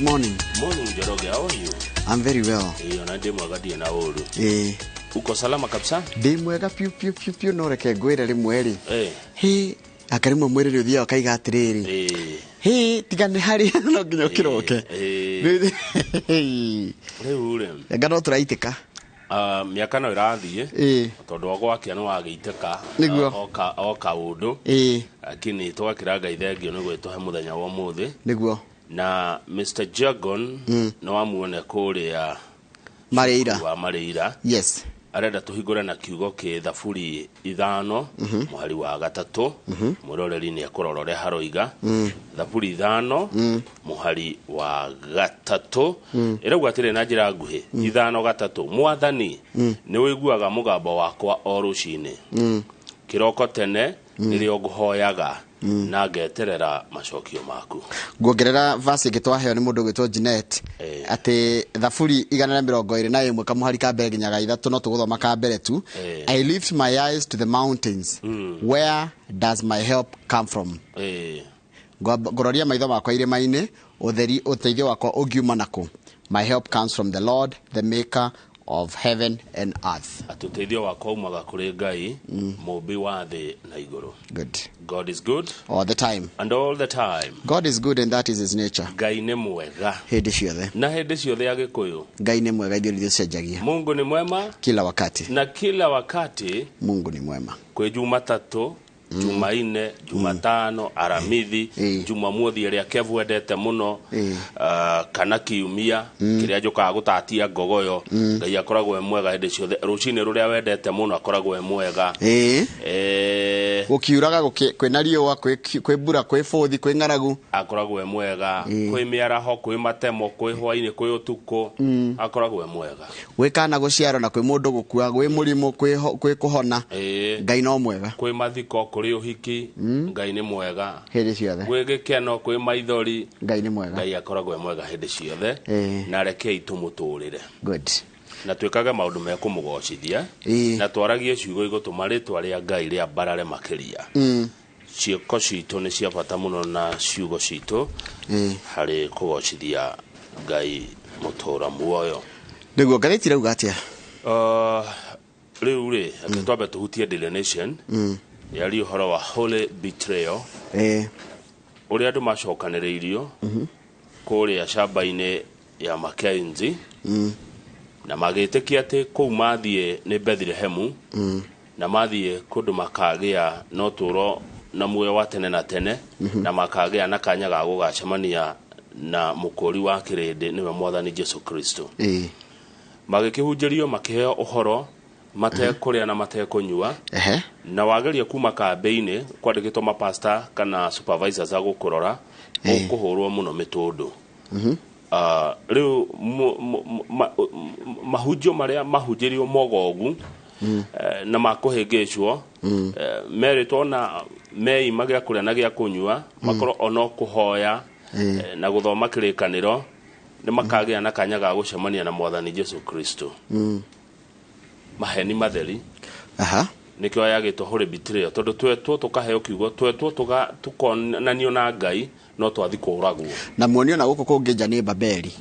Good morning. Morning, Joroge, how are you? I'm very well. Na demo agadi na oru. Uko salama kabisa? Demo ega piu no reke ngwire rimwe ri. He akarimo mwere ri uthia akaiga atiriri. He tigane hari no nginya kiroke. Riu ri. Ega no turaitika. Miaka no irathie. Tondu wa gwake no wagiiteka. Oka undu. Lakini twakira Ngai thengio ni gwituhe muthenya wa muthi. Niguo. Na Mr. Jagon no amuone kuria Mareira. Yes. Arenda tuhigure na kiugo ki thaburi 5 muhari wa 3 muroreri ni akurorore haroiga thaburi 5 muhari wa 3 irauga atire na njira nguhi 5:3 mwathani ni wiguaga mugambo wakwa o rucini kiroko tene nirio nguhoyaga na ngeterera macokio maku. Nguongerera verse gitwaheo ni mundu gwitwo Janet ati thaburi 121 kamuhari ka mbere nginyaga 3 no tuguthoma ka mbere tu. I lift my eyes to the mountains. Where does my help come from? Ngororia maitho makwa irima-ini utheri uteithio wakwa ungiuma naku. My help comes from the Lord, the maker of heaven and earth. Atuteithio wakwa umaga kuri Ngai mumbi wa thi na iguru. Good. God is good all the time. And all the time. God is good and that is his nature. Ngai ni mwega. Hindi ciothe. Na hindi ciothe ya Gikuyu. Ngai ni mwega ndio cenjagia. Mungu ni mwema kila wakati. Na kila wakati Mungu ni mwema. Kwe Jumatatu, Jumaine, Jumatano, Aramithi, Jumamothi iria kevwendete muno, kana kiumia kiria njukaga gutatia ngogoyo. Ngai akoragwo mwega hindi ciothe. Rucini ruria wendete muno akoragwo mwega. Gukiuraga kwina riua kwi mbura kwi bothi kwi ngaragu akoragwo mwega. Kwi miaraho kwi matemo kwi hwaini kwi utuku akoragwo mwega. Wikana guciaro na kwi mundu gukua gwi murimo kwi kuhona. Ngai no mwega. Kwi mathiko kuri uhiki Ngai ni mwega. Hindi ciothe. Kwi gikeno kwi maithori Ngai ni mwega. Ngai akoragwo mwega hindi ciothe. Na rekei tumuturire. Good. Na twikaga maundu me kumugocithia na twaragie ciugo igutuma ritwa ria Ngai ria barare makiria. Ciiko citu ni cia bata muno na ciugo citu hari kugocithia Ngai mutura muoyo. Niguo ngathiti rauga atia? Riu ri twambe tuhutie Daily Nation yari uhoro wa holy betrayal. Uria andu macokaniriirio kuria shamba-ini ya Mackenzie na magitikia ati kou mathie ni Bethlehem na mathie kundu makagia no turo na muoyo wa tene na tene na makagia na kanya ga gugacemania na mukuri wa kirindi niwe mwathani Jesu Kristo. Magikihunjirio makiheo uhoro mate kuria na mate kunyua na wageria kuma kambe-ini kwandikitwo mapasta kana supervisors agukurora ukuhurwo muno mitundu. Riu mahunjio maria mahunjirio mogogu na makuhingicwo meritwo na mei magia kuria na gia kunyua makoro ono kuhoya na guthoma kirikaniro ni makagia na kanya ga gucemania na mwathani Jesu Kristo. Maheni matheri nikyo yagitwo holy betrayal tondu twetwo tukaheo kiugo twetwo tukonanio na Ngai no twathi kuragwo na muonio na guko kungeja ni Babeli.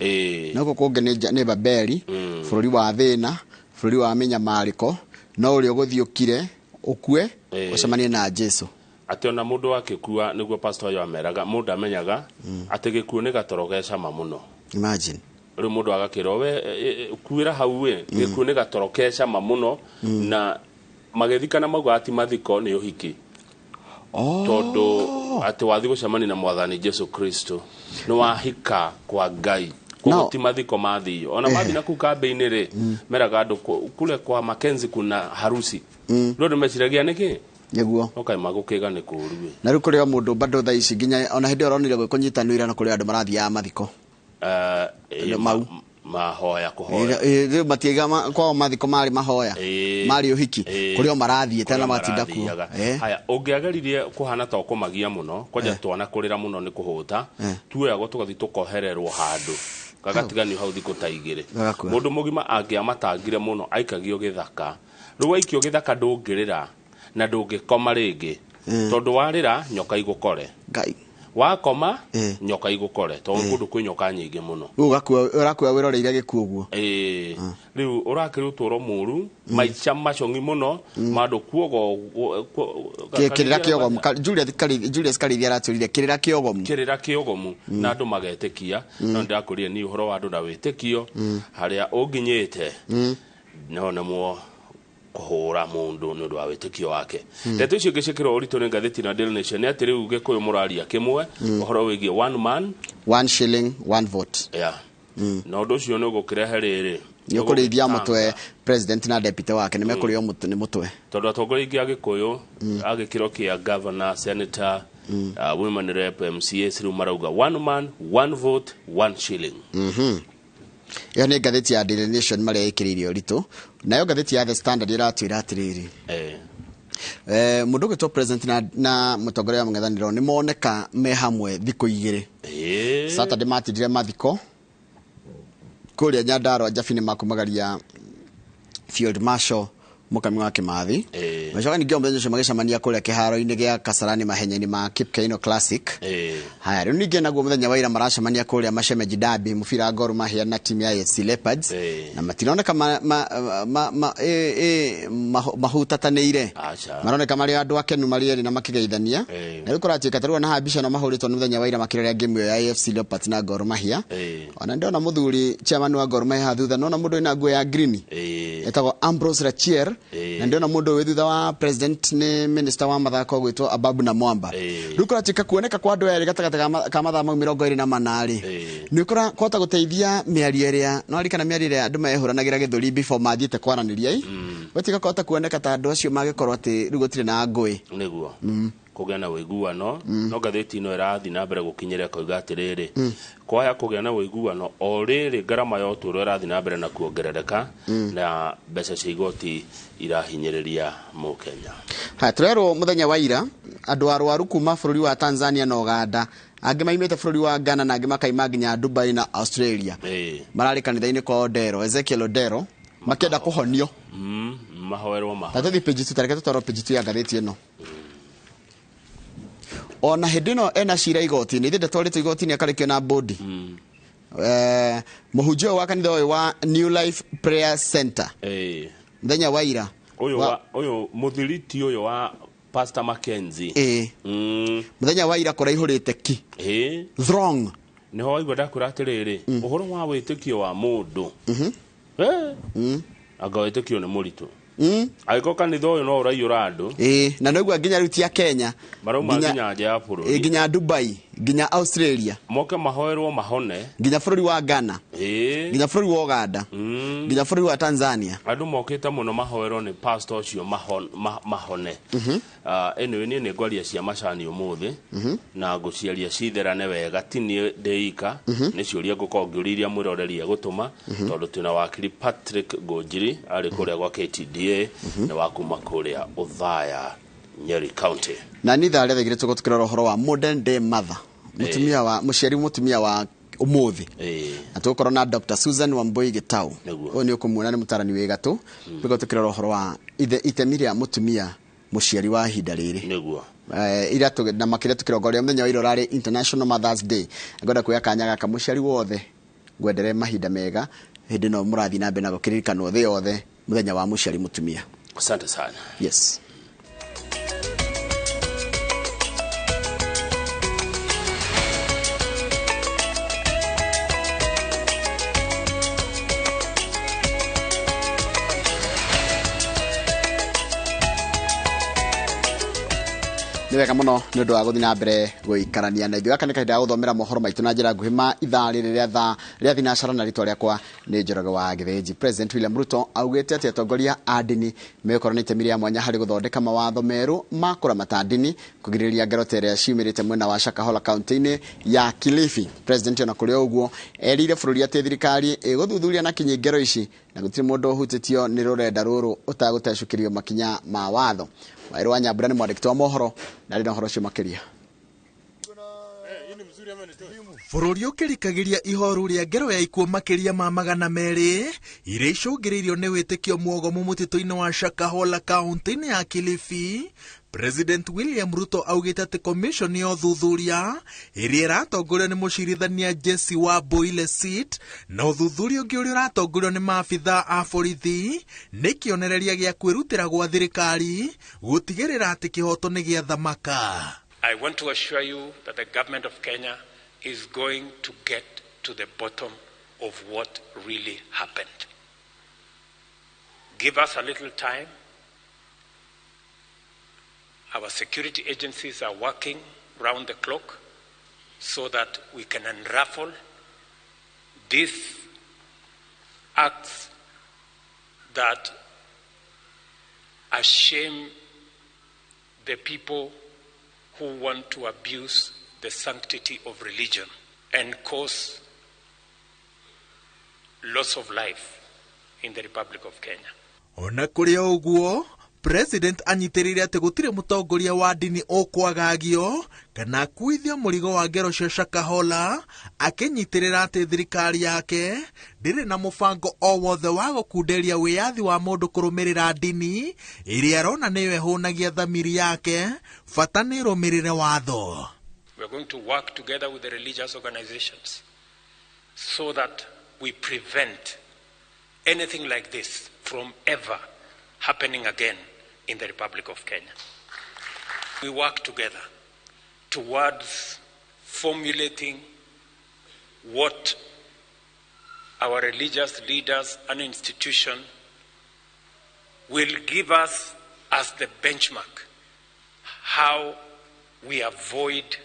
Na guko kunge ni Babeli bururi wa thina bururi wa minyamariko no uri guthiukire ukue ucemanie na Jesu. Ati ona mundu akikua niguo pastor yo ameraga mundu amenyaga ati gikuo ni gatoro gecama muno. Imagine uri mundu agakira we kuira hau we gikuo ni gatoro gecama muno na magethikana magati mathiko ni uhiki. Todo ati wathi gucemania na mwathani Jesu Kristo no wahika kwa Ngai kuti mathiko mathi ona mathi na kukambe-ini ri meraga andu kule kwa Mackenzie kuna harusi ndo meciragia niki niguo okay magukiga ni kuru na riu kuri mundu bado tha ici nginya ona hindi oronire gwikunyitanira na kuri andu marathi ya mathiko mau mahoya kuhoya riu matiga kwa mathiko mari mahoya mari uhiki kuri o marathie tena matinda ku haya ungiageririe kuhana ta kumagia muno kwaja twana kurira muno ni kuhuta tuoyago tugathi tukohererwo handu gagatigani hau thiko taigire mundu mugima angiamatangire muno aikagio githaka riu aikio githaka ndungirira na ndungikoma ringi tondu warira nyoka igukore Ngai wakoma nyoka igukore to kundu kwi nyoka nyingi muno urakua wiroreire gikuo guo riu urakirutwo muru maicha machongi muno mando kuogo kirira kiogomu Julius Karithia araturire kirira kiogomu na andu magetekia no ndakurie ni uhoro wa andu na witikio haria unginyite no namo kuhura mundu ni undu wa witikio wake ndeto icio ngicikira urito ni ngatheti na Daily Nation ati riu gikuyu muraria kimwe uhoro wigie one man one shilling one vote no undu ucio ni ugukirehe riri ni ukurithia mutwe president na deputy wake ni mekurio ni mutwe tondu atongoria ingi agikuyu agikiro kia governor senator women rep MCA riu marauga one man one vote one shilling yo ni ngatheti ya Daily Nation maria ikiririo rito nayo ngatheti ya The Standard iratwira atiriri mundu gitwo president na mutongoria wa mung'ethaniro ni moneka me hamwe thiko igiri Saturday matidire mathiko kuria Nyandarua Njabini makumagaria Field Marshal Mukami wa Kimathi macoka ningi ombe nyo magicamania kuria kiharo-ini gia Kasarani mahenya-ini ma Kipkeino Classic haya riu ningi naguo muthenya wa ira maracamania kuria Mashemeji Derby mubira Gor Mahia na timu ya AFC Leopards na matironeka mahutatanĩire maroneka mari andu akenu mari na makigeithania na riu kuratuika tarua na habisha na mahuritwo muthenya wa ira makireria game ya AFC Leopards na Gor Mahia ona ndona muthuri chairman wa Gor Mahia thutha nona mundu ina nguo ya green etagwo Ambrose Rachier na ndiona mundu we thutha wa president ni minister wa mathako gwitwo Ababu na Mwamba riu kuratuika kuoneka kwa andu eri gatagata ka mathaa 24 ni kota guteithia miario iria no arikana miario iria andu mehuranagira githuri before mathiete kwaraniria wetika kota kuoneka ta andu acio magikorwo ati riu gutire na ngui niguo kugea na wiguano no ngatheti ino irathi na mbere gukinyira koiga atiriri kwaya kugea na wiguano o riri garama ya uturo irathi na mbere na kuongerereka na mbeca cia igoti irahinyiriria mukenya turero muthenya wa ira andu arwaru kuma bururi wa Tanzania na Uganda angi maimite bururi wa Ghana na angi makaima nginya Dubai na Australia marari kanitha-ini kwa Odero Ezekiel Odero makenda kuhonio mahoerwo tatathi page tutareke tutaro page tu ya ngatheti ino ona hedino ena shira igoti ni thinde twarito igoti ni akarikio na body muhunjio wa kanitha wa New Life Prayer Center muthenya wa ira uyu muthiriti uyu wa Pastor Mackenzie muthenya wa ira kuraihurite ki throng niho waigua ndakura atiriri uhoro wa witikio wa mundu aga witikio ni muritu aiko kanitha uyu no uraiyura andu na noguo nginya ruti ya Kenya maroma nginya nja ya bururi nginya Dubai nginya Australia moke mahoerwo mahone nginya bururi wa Ghana nginya bururi wa Uganda nginya bururi wa Tanzania andu mokite muno mahoerwo ni pastor ucio mahone anyway ni ngwaria cia macani umuthi na nguciaria citherane wega tini deika ni ciuria ngukongiuriria mwiroreria gutuma tondu tuna wakiri Patrick Gonjiri ari kuria gwa KTDA na wakuma kuria Uthaya Nyeri County na ni thare thegire tugutukira rohoro wa modern day mother mutumia wa muciari mutumia wa umuthi atukorwo na Dr. Susan Wambui Gitau oni ukumuona ni mutarani we gatu tugutukira rohoro wa itemiria mutumia muciari wa hinda riri niguo ira na makire tukirongoria muthenya wa irorari International Mothers Day ngoda kuya kanyaga ka muciari wothe gwendere mahinda mega hindi no murathi na mbe na gukiririkano the yothe muthenya wa muciari mutumia asante sana yes niweka muno ni undu wa guthi na mbere guikarania na ithuĩ gaka nĩ kahinda ga gũthomera mohoro maitũ na njĩra nguhĩ ma ithaa rĩrĩa thinacara na rĩtwa rĩakwa nĩ Njoroge wa Gĩthĩnji. President William Ruto augĩte atĩ atongoria a ndini mekorwo nĩ itemi rĩa mwanya harĩ gũthondeka mawatho merũ ma kũramata ndini kũgirĩrĩria ngero ta ĩrĩa ciumĩrĩte mwena wa Shakahola kaunti-inĩ ya Kilifi. President ona kũrĩ ũguo erire bũrũri atĩ thirikari ĩgũthuthuria na kinyi ngero ici na gũtirĩ mũndũ ũhutĩtio nĩ rũrenda rũrũ ũtagũtecũkĩrio makinya ma watho. Wairũ wa Nyambura nĩ mwandĩki wa mohoro na rĩ na ũhoro ũcio makĩria. Bũrũri ũkĩrikagĩria ihoru rĩa ngero ya ikuũ makĩria ma 200 iria icũngĩrĩirio nĩ wĩtĩkio mwogomu mũtitũ-inĩ wa Shakahola kaunti-inĩ ya Kilifi. President William Ruto augite ati commission ya uthuthuria iria iratongorio ni mucirithania Jesse Wambui seat na uthuthuria ungi uria uratongorio ni maabitha a borithi ni kionereria gia kwirutira gwa thirikari gutigirira ati kihoto ni gia thamaka. I want to assure you that the government of Kenya is going to get to the bottom of what really happened. Give us a little time. Our security agencies are working round the clock so that we can unravel these acts that shame the people who want to abuse the sanctity of religion and cause loss of life in the Republic of Kenya. Ona kuria uguo President anyitirire ati gutire mutongoria wa dini okwagagio kana kuithia murigo wa ngero cia Shakahola akinyitirira ati thirikari yake ndiri na mubango o wothe wa gukunderia wiyathi wa mundu kurumirira dini iria arona niyo ehunagia thamiri yake bata ni rumirire watho. We are going to work together with the religious organizations so that we prevent anything like this from ever happening again in the Republic of Kenya. We work together towards formulating what our religious leaders and institution will give us as the benchmark, how we avoid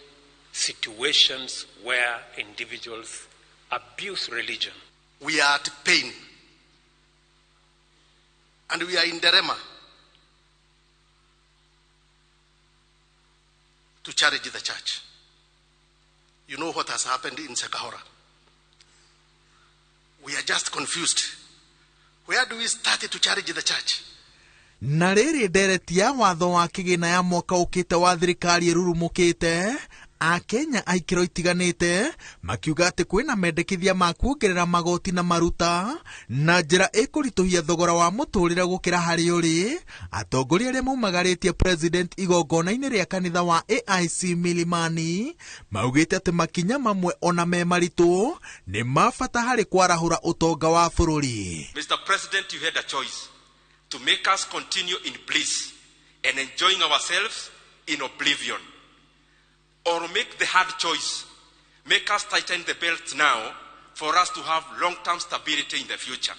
situations where individuals abuse religion. We are at pain and we are in dilemma to charge the church. You know what has happened in Shakahola. We are just confused. Where do we start to charge the church? Na riri ndereti ya watho wa kigina ya mwaka ukite wa thirikari irurumukite a Kenya aikiro itiganite makiuga ati kwina mendekithia ma kuongerera magoti na maruta na njira ikurituhia thogora wa muturire gukira hari uri atongoria aria maumagaritie president igongona-ini ria kanitha wa AIC Milimani maugite ati makinya mamwe ona me maritu ni mabata hari kwarahura utonga wa bururi. Mr. President, you had a choice to make us continue in bliss and enjoying ourselves in oblivion, or make the hard choice, make us tighten the belts now for us to have long-term stability in the future.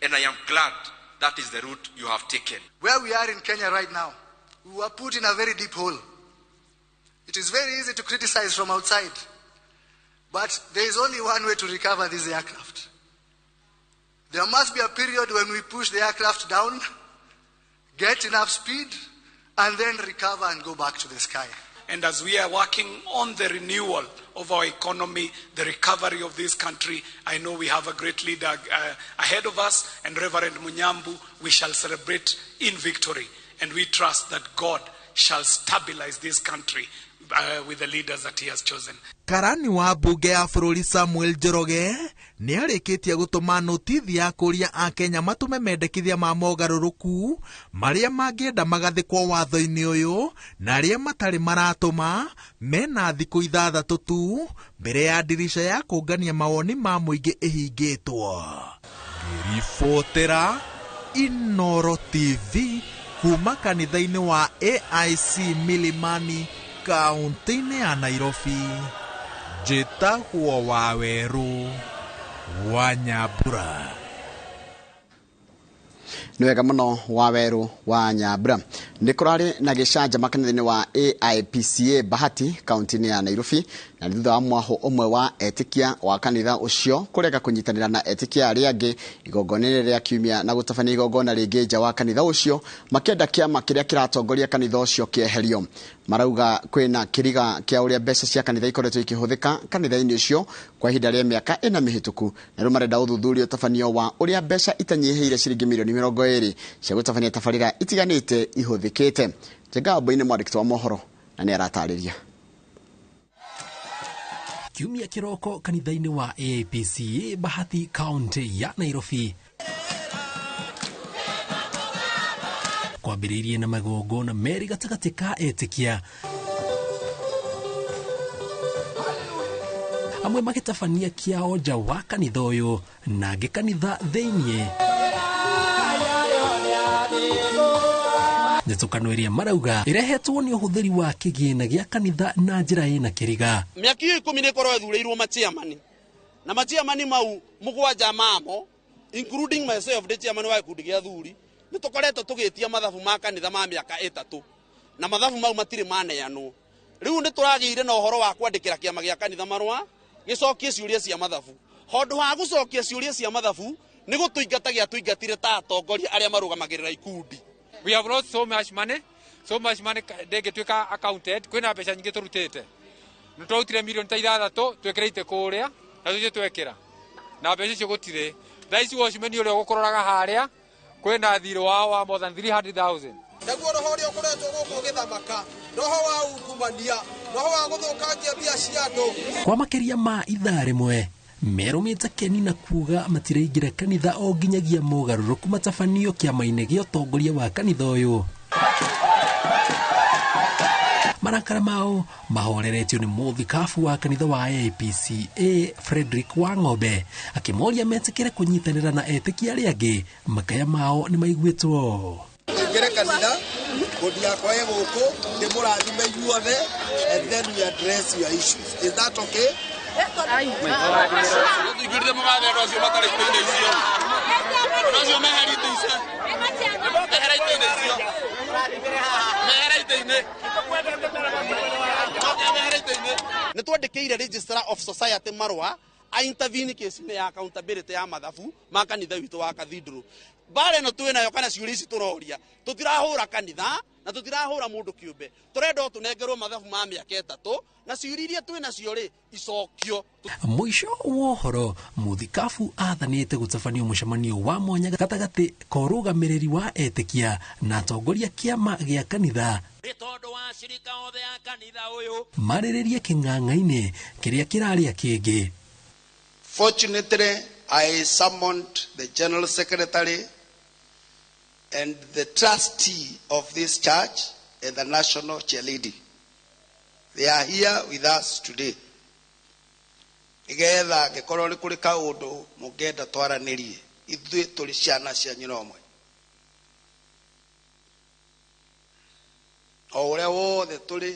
And I am glad that is the route you have taken. Where we are in Kenya right now, we were put in a very deep hole. It is very easy to criticize from outside, but there is only one way to recover this aircraft. There must be a period when we push the aircraft down, get enough speed, and then recover and go back to the sky. And as we are working on the renewal of our economy, the recovery of this country, I know we have a great leader ahead of us, and Reverend Munyambu, we shall celebrate in victory. And we trust that God shall stabilize this country with the leaders that he has chosen. Karani wa bunge ya bururi Samuel Njoroge ni arikitie gutuma notithi ya kuria a Kenya matume mendekithia ma mogaruruku maria mangienda magathikwo watho-ini uyu na aria matari maratuma mena thiku 6 tu mbere ya dirisha ya kungania mawoni ma muingi ihingitwo. Ribotera Inooro TV kuma kanitha-ini wa AIC Milimani kaunti-ini ya Nairobi. Njĩtagwo Waweru wa Nyambura. Nĩ wega mũno Waweru wa Nyambura. Nĩ kũrarĩ na gĩcanjama kanitha-inĩ wa AIPCA Bahati kaunti-inĩ ya Nairobi na nĩ thutha wa mwaho ũmwe wa etikia wa kanitha ũcio kũrega kũnyitanĩra na etikia arĩa angĩ igongona-inĩ rĩa kiumia na gũtabania igongona rĩngĩ nja wa kanitha ũcio makĩenda kĩama kĩrĩa kĩratongoria kanitha ũcio kĩeherio. Marauga kwĩna kĩriga kĩa ũrĩa mbeca cia kanitha ikoretwo ikĩhũthĩka kanitha-inĩ ũcio kwa ihinda rĩa mĩaka 4 mĩhĩtũku na rĩu marenda ũthuthuria ũtabanio wa ũrĩa mbeca itanyihĩire ciringi mirioni 20 cia gũtabania tabarĩra itiganĩte ihũthĩkĩte. Njengabo-inĩ mwandĩki wa mohoro na nĩ aratarĩria. Kiumia kiroko kanitha-inĩ wa AIPCA Bahati kaunti ya Nairobi. kwambĩrĩirie na magongona merĩ gatagatĩ ka etĩkia, amwe magĩtabania kĩao nja wa kanitha ũyũ na angĩ kanitha thĩiniĩ. Nĩtũkano ĩrĩa marauga ĩrehetwo nĩ ũhũthĩri wa kĩgĩna gĩa kanitha na njĩra ĩna kĩriga. Mĩaka 10 nĩkorwo ĩthurĩirwo machairman na machairman mau mũgwanja mamo including myself the chairman wa gĩkundi gĩa athuri nĩtũkoretwo tũgĩtia mathabu ma kanitha ma mĩaka 3 na mathabu mau matirĩ maneanwo. Rĩu nĩtũragĩire na ũhoro wa kwandĩkĩra kĩama gĩa kanitha marũa gĩcokie ciũria cia mathabu. Handũ ha gũcokia ciũria cia mathabu nĩ gũtũingatagia tũingatire ta atongoria arĩa marũgamagĩrĩra ikundi. We have lost so much money ndĩngĩtuĩka accounted. Kwĩna mbeca nyingĩ tũrutĩte, nĩtwautire milioni ta 6 twĩkĩrĩte kũrĩa na tũthiĩ twekĩra na mbeca icio gũtirĩ. Rais Washman ũrĩa ũgũkũroraga harĩa kwĩna thirĩ wao wa more than 300,000. Naguo roho ũrĩa ũkoretwo gũkũ gĩthamaka, roho wa ungumania, roho wa gũthũkangia mbia cia andũ. Kwa makĩria ma ithaa rĩmwe merũmĩte keni na kuga matiraingĩra kanitha o nginyagia mogarũrũku matabanio kĩama-inĩ gĩa ũtongoria wa kanitha ũyũ. Marakara mao mahoreretio nĩ mũthikabu wa kanitha wa APCA Frederick Wang'ombe akĩmoria metĩkĩre kũnyitanĩra na etĩkia arĩa angĩ makaya mao nĩ maiguĩtwo. Ingĩre kanitha bodi yakwa ĩ gũkũ ndĩmũrathime inyuothe and then we address your issues. Is that okay? Nĩtwandĩkĩire Registrar of Society marũa a intervene case-inĩ ya accountability ya mathabu ma kanitha witũ wa Cathedral. Mbara ĩno twĩnayo kana ciũria ici tũroria tũtirahũra kanitha na tũtirahũra mũndũ kĩũmbe, tũrenda tũnengerwo mathabu ma mĩaka 3 na ciũria iria twĩnacio rĩ icokio. Mũico wa ũhoro mũthikabu athanĩte gũtabanio mũcemanio wa mwanya gatagatĩ ka ũrũgamĩrĩri wa etĩkia na atongoria kĩama gĩa kanitha marĩrĩrie kĩng'ang'a-inĩ kĩrĩa kĩrarĩa kĩngĩ. Fortunately, I summoned the General Secretary and the trustee of this church and the national chairlady. They are here with us today. Igetha ngĩkorwo nĩ kũrĩ kaũndũ mũngĩenda twaranĩrie ithuĩ tũrĩ ciana cia nyina ũmwe. O ũrĩa wothe tũrĩ,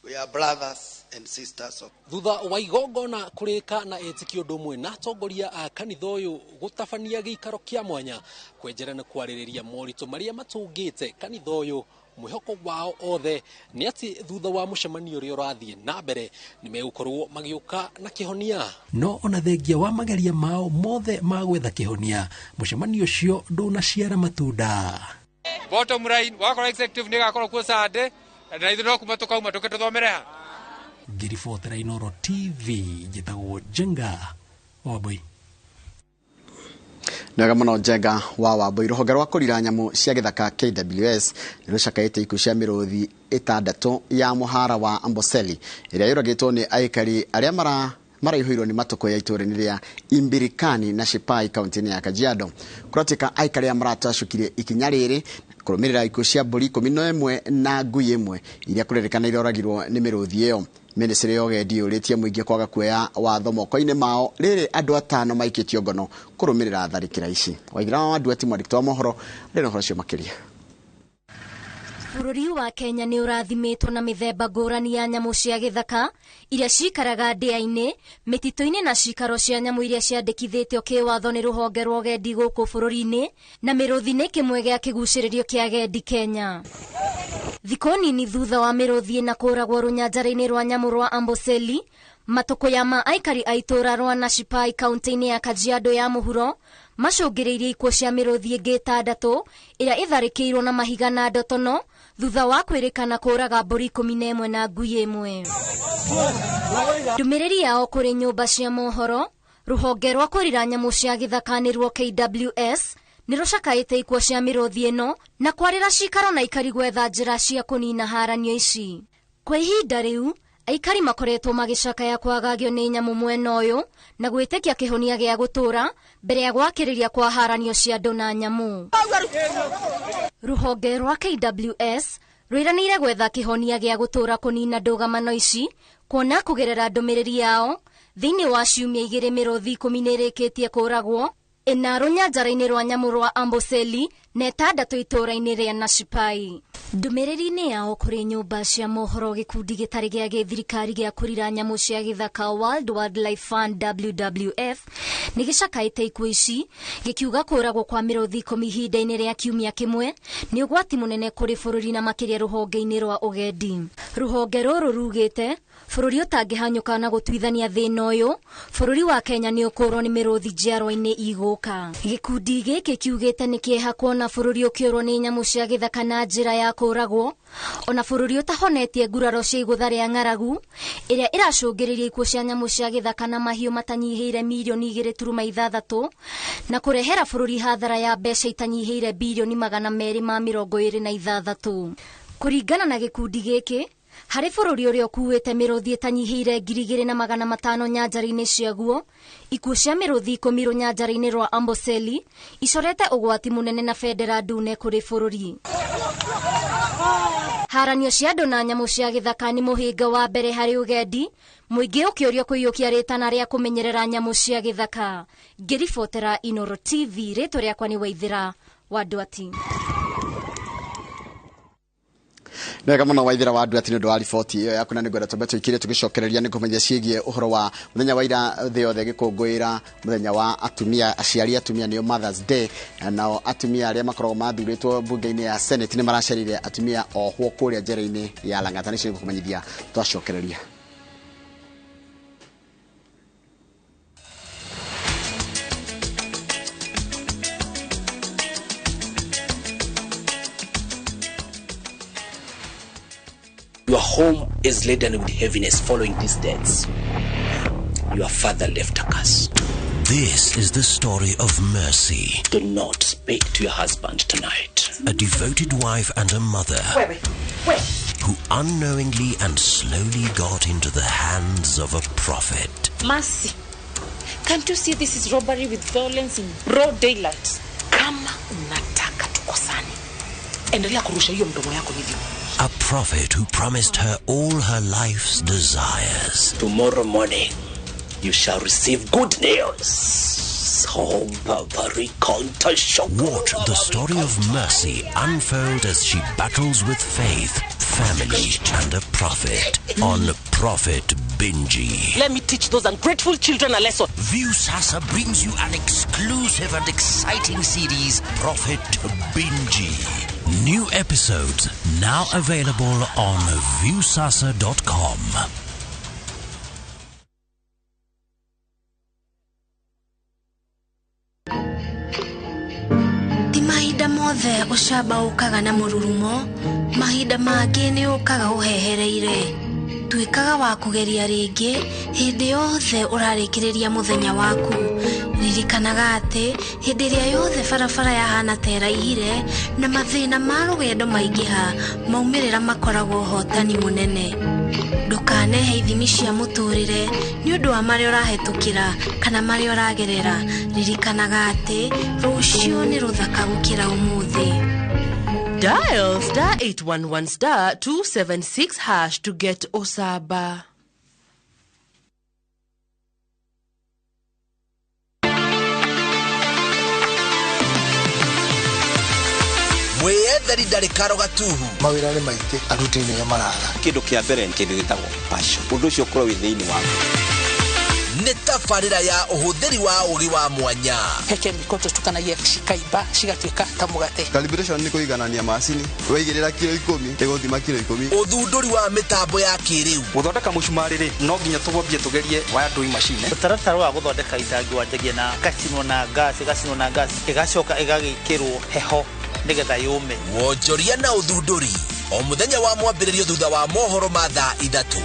we are brothers and sisters of. Thutha wa igongona kũrĩka na etĩkia ũndũ ũmwe na atongoria a kanitha ũyũ gũtabania gĩikaro kĩa mwanya kwenjera na kwarĩrĩria moritũ marĩa matũngĩte kanitha ũyũ, mwĩhoko wao othe nĩ atĩ thutha wa mũcemanio ũrĩa ũrathiĩ na mbere nĩ megũkorwo magĩũka na kĩhonia. No ona thengia wa mageria mao mothe ma gwetha kĩhonia, mũcemanio ũcio ndũnaciara matunda. Bottom line wakora executive nĩ gakorwo kuo Sunday na ithuĩ no kuma tũkauma tũke tũthomere ha. Ngiribotera Inooro TV njĩtagwo Jenga Wambui. Nega mũno Jenga wa Wambui. Rũhonge rwa kũrira nyamũ cia gĩthaka KWS nĩrũcakaĩte ikuũ cia mĩrũthi 6 ya mũhara wa Amboseli ĩrĩa yũragĩtwo nĩ aikari arĩa maraihũirwo nĩ matũkũ ya itũũra-inĩ rĩa Imbirikani na Shipai kaunti-inĩ ya Kajiado. Kũroteka aikari maratacũkirie ikinya rĩrĩ kũrũmĩrĩra ikuũ cia mbũri 11 na ngui 1 iria kũrerĩkana iroragirwo nĩ mĩrũthi ĩyo. Ministry ya ũgendi yũrĩtie mũingĩ kwaga kuoya watho moko-inĩ mao rĩrĩ andũ 5 maikĩtio ngono kũrũmĩrĩra tharĩkĩra ici. Waithĩra wa Dueti mwandĩki wa mohoro rĩna ũhoro ũcio makĩria. Bũrũri wa Kenya nĩ ũrathimĩtwo na mĩthemba ngũrani ya nyamũ cia gĩthaka iria cikaraga ndĩa-inĩ, mĩtitũ-inĩ na cikaro cia nyamũ iria ciandĩkithĩtio kĩwatho nĩ rũhonge rwa ũgendi gũkũ bũrũri-inĩ, na mĩrũthi nĩ kĩmwe gĩa kĩgucĩrĩrio kĩa agendi Kenya. Thikũ nini thutha wa mĩrũthi na kũragwo rũnyanjara-inĩ rwa nyamũ rwa Amboseli, matũkũ ya ma aikari a itũũra rwa Nashipai kaunti-inĩ ya Kajiado ya mũhuro macũngĩrĩirie ikuũ cia mĩrũthi ĩngĩ 6 ĩrĩa ĩtharĩkĩirwo na mahiga na ndotono thutha wa kwĩrĩkana kũraga mbũri 11 na ngui 1. Ndũmĩrĩri yao kũrĩ nyũmba cia mohoro, rũhonge rwa kũrira nyamũ cia gĩthaka nĩruo KWS nĩrũcakaĩte ikuũ cia mĩrũthi ĩno na kwarĩra cikaro na aikari gwetha njĩra cia kũnina haranio ici. Kwa ihinda rĩu aikari makoretwo magĩcakaya kwagagio nĩ nyamũ mwena ũyũ na gwĩtĩkia kĩhonia gĩa gũtũũra mbere ya gwakĩrĩria kwa haranio cia andũ na nyamũ. Ruhonge rwa KWS rwiranĩire gwetha kĩhonia gĩa gũtũũra kũnina ndũgamano ici kuona kũgerera ndũmĩrĩri yao thĩinĩ wa ciumia 2 mĩrũthi 10 nĩrĩkĩtie kũragwo Inooro nyanjara-inĩ rwa nyamũ rwa Amboseli na 6 itũũra-inĩ rĩa Nashipai. Ndũmĩrĩri-inĩ yao kũrĩ nyũmba cia mohoro gĩkundi gĩtarĩ gĩa gĩthirikari gĩa kũrira nyamũ cia gĩthaka World Wildlife Fund WWF nĩgĩcakaĩte ikuũ ici gĩkiuga kũragwo kwa mĩrũthi 10 ihinda-inĩ rĩa kiumia kĩmwe nĩ ũgwati mũnene kũrĩ bũrũri na makĩria rũhonge-inĩ rwa ũgendi. Rũhonge rũrũ rugĩte bũrũri ũtangĩhanyũka na gũtuithania thĩna ũyũ, bũrũri wa Kenya nĩ ũkũrwo nĩ mĩrũthi njiarwa-inĩ igũka. Gĩkundi gĩkĩ kiugĩte nĩ kĩeha kuona bũrũri ũkĩũrwo nĩ nyamũ cia gĩthaka na njĩra ya kũragwo, ona bũrũri ũtahonetie nguraro cia igũtha rĩa ng'aragu ĩrĩa ĩracũngĩrĩria ikuũ cia nyamũ cia gĩthaka na mahiũ matanyihĩire mirioni 2.6 na kũrehera bũrũri hathara ya mbeca itanyihĩire birioni 226. Kũringana na gĩkundi gĩkĩ, harĩ bũrũri ũrĩa ũkuĩte mĩrũthi ĩtanyihĩire 2,500 nyanjara-inĩ ciaguo, ikuũ cia mĩrũthi 10 rũnyanjara-inĩ rwa Amboseli icorete ũgwati mũnene na bendera ndune kũrĩ bũrũri. Haranio cia andũ na nyamũ cia gĩthaka nĩ mũhĩnga wa mbere harĩ ũgendi, mũingĩ ũkĩũrio kũiyũkia rĩtana rĩa kũmenyerera nyamũ cia gĩthaka. Ngĩribotera Inooro TV, rĩtwa rĩakwa nĩ Waithĩra wa Ndwati. Nega mũno Waithĩra wa Ndwati nĩ ũndũ wa riboti ĩyo yaku, na nĩ ngwenda tũmbe tũikire tũgĩcokereria nĩ kũmenya ciĩgiĩ ũhoro wa mũthenya wa ira thĩ yothe gĩkũngũĩra mũthenya wa atumia, aciari atumia nĩo Mother's Day, nao atumia arĩa makoragwo mathurĩtwo bunge-inĩ ya Senate nĩ maracerire atumia ohwo kũrĩa njĩra-inĩ ya Lang'ata. Nĩcio nĩgũkũmenyithia twacokereria. Your home is laden with heaviness following these deaths. Your father left a curse. This is the story of Mercy. Do not speak to your husband tonight. A devoted wife and a mother. Wait. Who unknowingly and slowly got into the hands of a prophet. Mercy, can't you see this is robbery with violence in broad daylight? Kama unataka tukosane, endelea kurusha hiyo mdomo yako hivyo. A prophet who promised her all her life's desires. Tomorrow morning, you shall receive good news. Watch the story of Mercy unfold as she battles with faith, family, and a prophet on Prophet Binji. Let me teach those ungrateful children a lesson. Viusasa brings you an exclusive and exciting series, Prophet Binji. New episodes now available on viusasa.com. Ti mahinda mothe ũcamba ũkaga na mũrurumo, mahinda mangĩ nĩ ũkaga ũhehereire. Tuĩkaga wa kũgeria rĩngĩ hĩndĩ yothe ũrarĩkĩrĩria mũthenya waku. Ririkanaga atĩ hĩndĩ ĩrĩa yothe barabara yahana ta ĩraihire na mathĩna ma rũgendo maingĩha, maumĩrĩra makoragwo ũhotani mũnene. Ndũkanehe ithimi cia mũtũrĩre nĩ ũndũ wa marĩa ũrahetũkĩra kana marĩa ũragerera. Ririkanaga atĩ rũciũ nĩ rũthaka gũkĩra ũmũthĩ. Dial *811*276# to get Osaba. Mweyetheri ndarĩkaro gatuhu. Mawĩra nĩ maingĩ, aruti nĩo maraga. Kĩndũ kĩa mbere kĩndũ gĩtagwo passion. Ũndũ ũcio ũkorwo wĩ thĩinĩ waku. Nĩ tabarĩra ya ũhũthĩri wa ũgĩ wa mwanya. Heke mikoto tukanagia cikaimba cigatuĩka ta mũgate. Calibration nĩ kũiganania macini. Waigĩrĩra kilo 10 ĩgũthima kilo 10. Ũthundũri wa mĩtambo ya kĩrĩu. Gũthondeka mũcumarĩ no nginya tũgwambie tũgerie wire drawing machine. Mũtaratara wa gũthondeka itangi wanjagia na gacinwo na gas, ĩgacoka ĩgagĩkĩrwo heho nĩgetha yũme. Wonjoria na ũthundũri o mũthenya wa mwambĩrĩrio thutha wa mohoro ma thaa 3.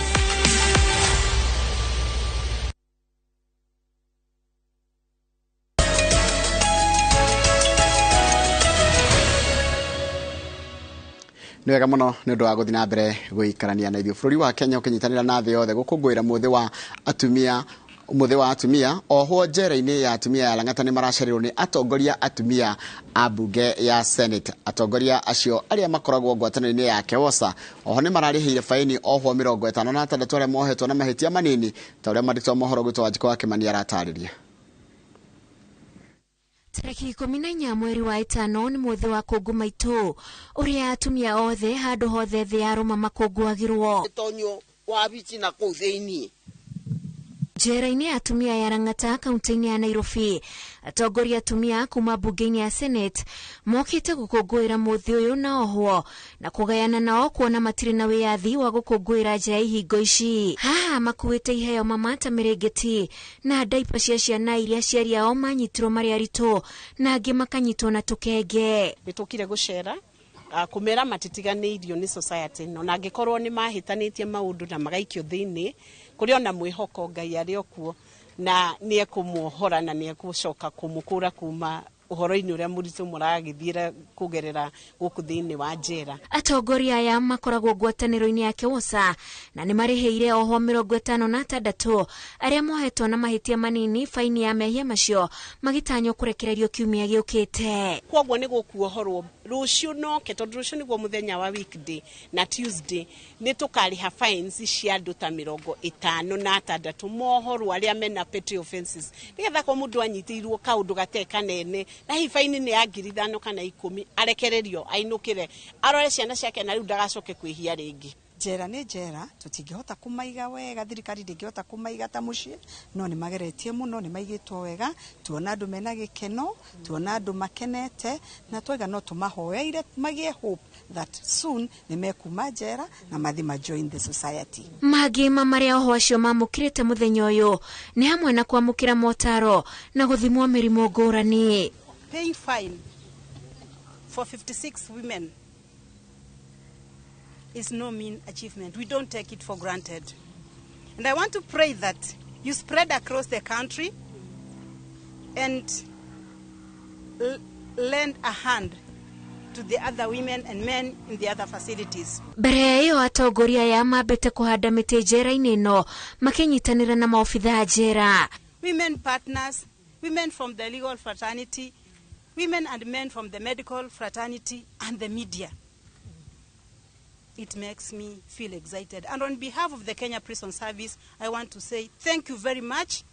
Nĩ wega mũno nĩ ũndũ wa gũthiĩ na mbere gũikarania na ithuĩ. Bũrũri wa Kenya ũkĩnyitanĩra na thĩ yothe gũkũngũĩra mũthĩ wa atumia muthe wa atumia oho njera-ini ya atumia ya Lang'ata ni maracerirwo ni atongoria atumia a bunge ya Senate. Atongoria acio aria makoragwo ngwatanĩro-inĩ ya Kewosa oho ni mararĩhĩire faini oho 56 aria mohetwo na mahitia manini ta uria mandĩkĩtwo mohoro gwĩtwo Wanjikũ wa Kĩmani aratarĩria. Tarĩki 14 mweri wa 5 ni muthe wa kũngũ maitũ uria atumia othe handũ hothe thĩ ya Roma makũngũagĩrwo. Tonyo wa bici na kũu thĩinĩ njera-inĩ ya atumia ya Lang'ata kaunti-inĩ ya Nairobi. Atongoria atumia kuma bunge-inĩ ya Senate mokĩte gũkũngũĩra muthi ũyũ na ohwo na kũgayana nao kuona matirĩ na wĩyathi wa gũkũngũĩra nja ya ihingo ici. Haha makuĩte iheo mamata mĩrĩngĩti na ndaipa cia ciana iria aciari ao manyitirwo marĩ aritũ na angĩ makanyitwo na tũkenge. Nĩtũkire gũcera kumera matitiganĩirio nĩ society no na angĩkorwo nĩ mahĩtanĩtie maũndũ na magaikio thĩinĩ kũrĩ ona mwĩhoko Ngai arĩ okuo na nĩ ekũmuohora na nĩ ekũcoka kũmũkũra kuma uhoro-inĩ ũrĩa mũritũ mũragĩthiĩra kũgerera gũkũ thĩinĩ wa njera. Atongoria aya makoragwo ngwatanĩro-inĩ ya Kewosa na nĩ marĩhĩire oho 56 arĩa mohetwo na mahĩtia manini faini ya mehia macio magĩtanywo kũrekererio kiumia gĩũkĩte. Kwoguo nĩ gũkuohorwo rũciũ noke tondũ rũciũ nĩguo mũthenya wa weekday na Tuesday nĩ tũkarĩha fines cia andũ ta 56 mohorwo arĩa mena petty offenses nĩgetha kwa mũndũ anyitĩirwo kaũndũ gate kanene na hi faini nĩ ya 5,000 kana 10 arekererio ainũkĩre arore ciana ciake na rĩu ndagacoke kwĩhia rĩngĩ. Njera nĩ njera tũtingĩhota kũmaiga wega thirikari ndĩngĩhota kũmaiga ta mũciĩ no nĩ mageretie mũno nĩ maigĩtwo wega tuona andũ mena gĩkeno tuona andũ makenete na twega no tũmahoeire magĩe hope that soon nĩ mekuma njera na mathi ma join the society. Mangĩ marĩa oho acio mamũkĩrĩte mũthenya ũyũ nĩ hamwe na kwamũkĩra motaro na gũthimwo mĩrimũ ngũrani. Paying fine for 56 women is no mean achievement. We don't take it for granted. And I want to pray that you spread across the country and lend a hand to the other women and men in the other facilities. Mbere ĩyo atongoria aya mambĩte kũhanda mĩtĩ njera-inĩ ĩno makĩnyitanĩra na maobitha njera. Women partners, women from the legal fraternity, women and men from the medical fraternity and the media. It makes me feel excited. And on behalf of the Kenya Prison Service, I want to say thank you very much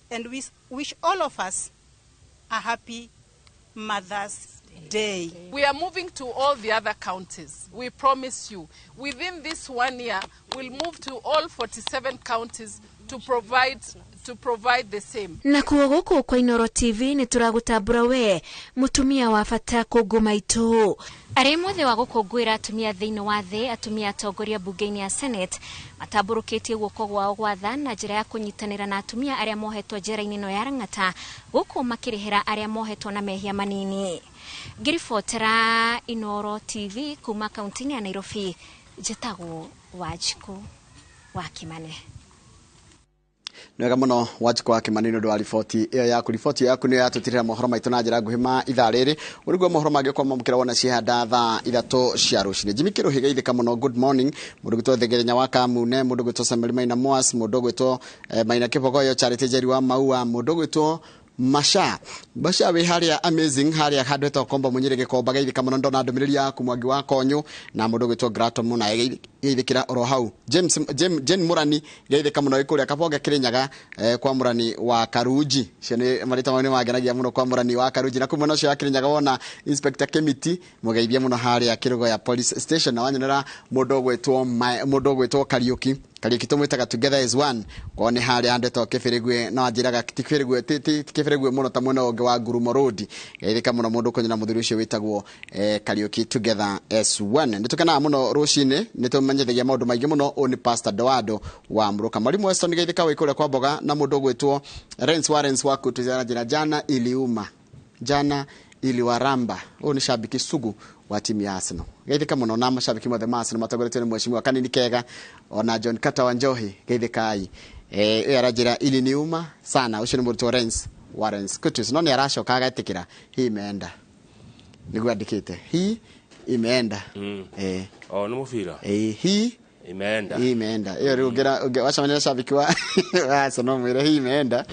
and we wish all of us a happy Mother's Day. We are moving to all the other counties. We promise you, within this 1 year, we'll move to all 47 counties to provide the same. Na kuo gũkũ kwa Inooro TV nĩ turagũtambũra we mũtumia wa bata kũngũ maitũ. Arĩ mothe wa gũkũngũĩra atumia thĩinĩ wa thĩ, atumia atongoria bunge-inĩ ya Senate matambũrũkĩtie guoko gwao gwa tha na njĩra ya kũnyitanĩra na atumia arĩa mohetwo njera-inĩ ĩno ya Lang'ata gũkũ makĩrĩhĩra arĩa mohetwo na mehia manini. Ngĩribotera Inooro TV kuma kaunti-inĩ ya Nairobi, njĩtagwo Wanjikũ wa Kĩmani. Nwega muno Wanjikũ wa Kĩmani nĩ ũndũ wa riboti ĩyo yaku. Riboti yaku nĩ yatũtirĩra mohoro maitũ na njĩra nguhĩ ma ithaa rĩrĩ. Ũrĩguo mohoro mangĩũka mamũkĩra wona cihanda thaa 3 cia rũcinĩ. Jimmy Kĩrũhĩ geithĩka mũno, good morning. Mũndũ gwĩtwo Thegenya wa Kamune, mũndũ gwĩtwo Samuel Maina Moas, mũndũ gwĩtwo Maina Kĩbogoyo, Charity Njeri wa Maua, mũndũ gwĩtwo Masha wĩ harĩa amazing harĩa handũ hetwo Kombo Mũnyĩrĩ Gĩkomba geithĩka mũno ndona ndũmĩrĩri yaku Mwangi wa Konyo na mũndũ gwĩtwo Grato mũna geithĩkĩra oro hau. Jen Murani geithĩka mũno ĩkũrĩa Kabonge Kĩrĩnyaga kwa Murani wa Karuji cio nĩ marĩtwa mao nĩ mangenagia mũno kwa Murani wa Karuji na kuma ũcio wa Kĩrĩnyaga wona Inspector Kemiti mũgeithie mũno harĩa Kĩrũgo ya Police Station na wanyonera mũndũ gwĩtwo Kariuki tumwĩtaga together as one kwa nĩ harĩa andetwo Kĩbĩrĩgwe na njĩraga Kĩbĩrĩgwe mũno ta mwena ũngĩ wa Ngurumo Road geithĩka mũno mũndũ kũnyona mũthuri ũcio wĩtagwo Kariuki together as one. Nĩtũkenaga mũno rũcinĩ nĩtũmenyithagia maũndũ maingĩ mũno. Ũyũ nĩ Pastor Doado wa Mũrũka. Mwalimu Weston geithĩka wĩ kũrĩa kwa Mboga na mũndũ gwĩtwo Lawrence wa kutuzana jana iliwaramba. Ũyũ nĩ shabiki sugu wa timu ya Arsenal. Geithĩka mũno na mashabiki mothe ma Arsenal matongoretio nĩ mheshimiwa Kanini Kega ona John Kata wa Njohi geithĩkai. Arajira iliniuma sana. Ũcio nĩ mũrutwo Lawrence Kutus no nĩ aracoka agatĩkĩra hii imeenda. Nĩguo andĩkĩte hii imeenda. Nĩ mũbira. Hii imeenda iyo rä å wacamania na shabiki wa Arsenal mwä re hii imeenda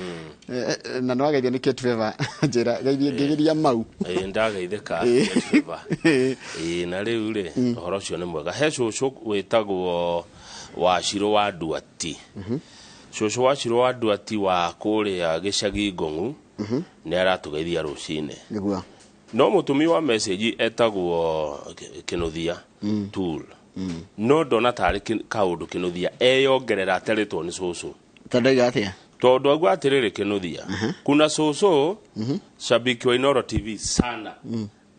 na no ageithio nä Kate Favor njä ra ngeiria mau ndageithĩka na rĩu rĩ ũhoro ũcio nĩ mwega he cũcũ wĩtagwo Wacirũ wa Nduati cũcũ Wacirũ wa Nduati wa kũrĩa gĩcagi Ngong'u nĩ aratũgeithia rũcinĩ no mũtumi wa message etagwo Kĩnuthia tool no ndona tarĩ kaũndũ Kĩnuthia eyongerera atarĩtwo nĩ cũcũ tondaiga atĩa tondũ agu atĩrĩrĩ Kĩnuthia kuna cũcũ shabiki wa Inooro TV sana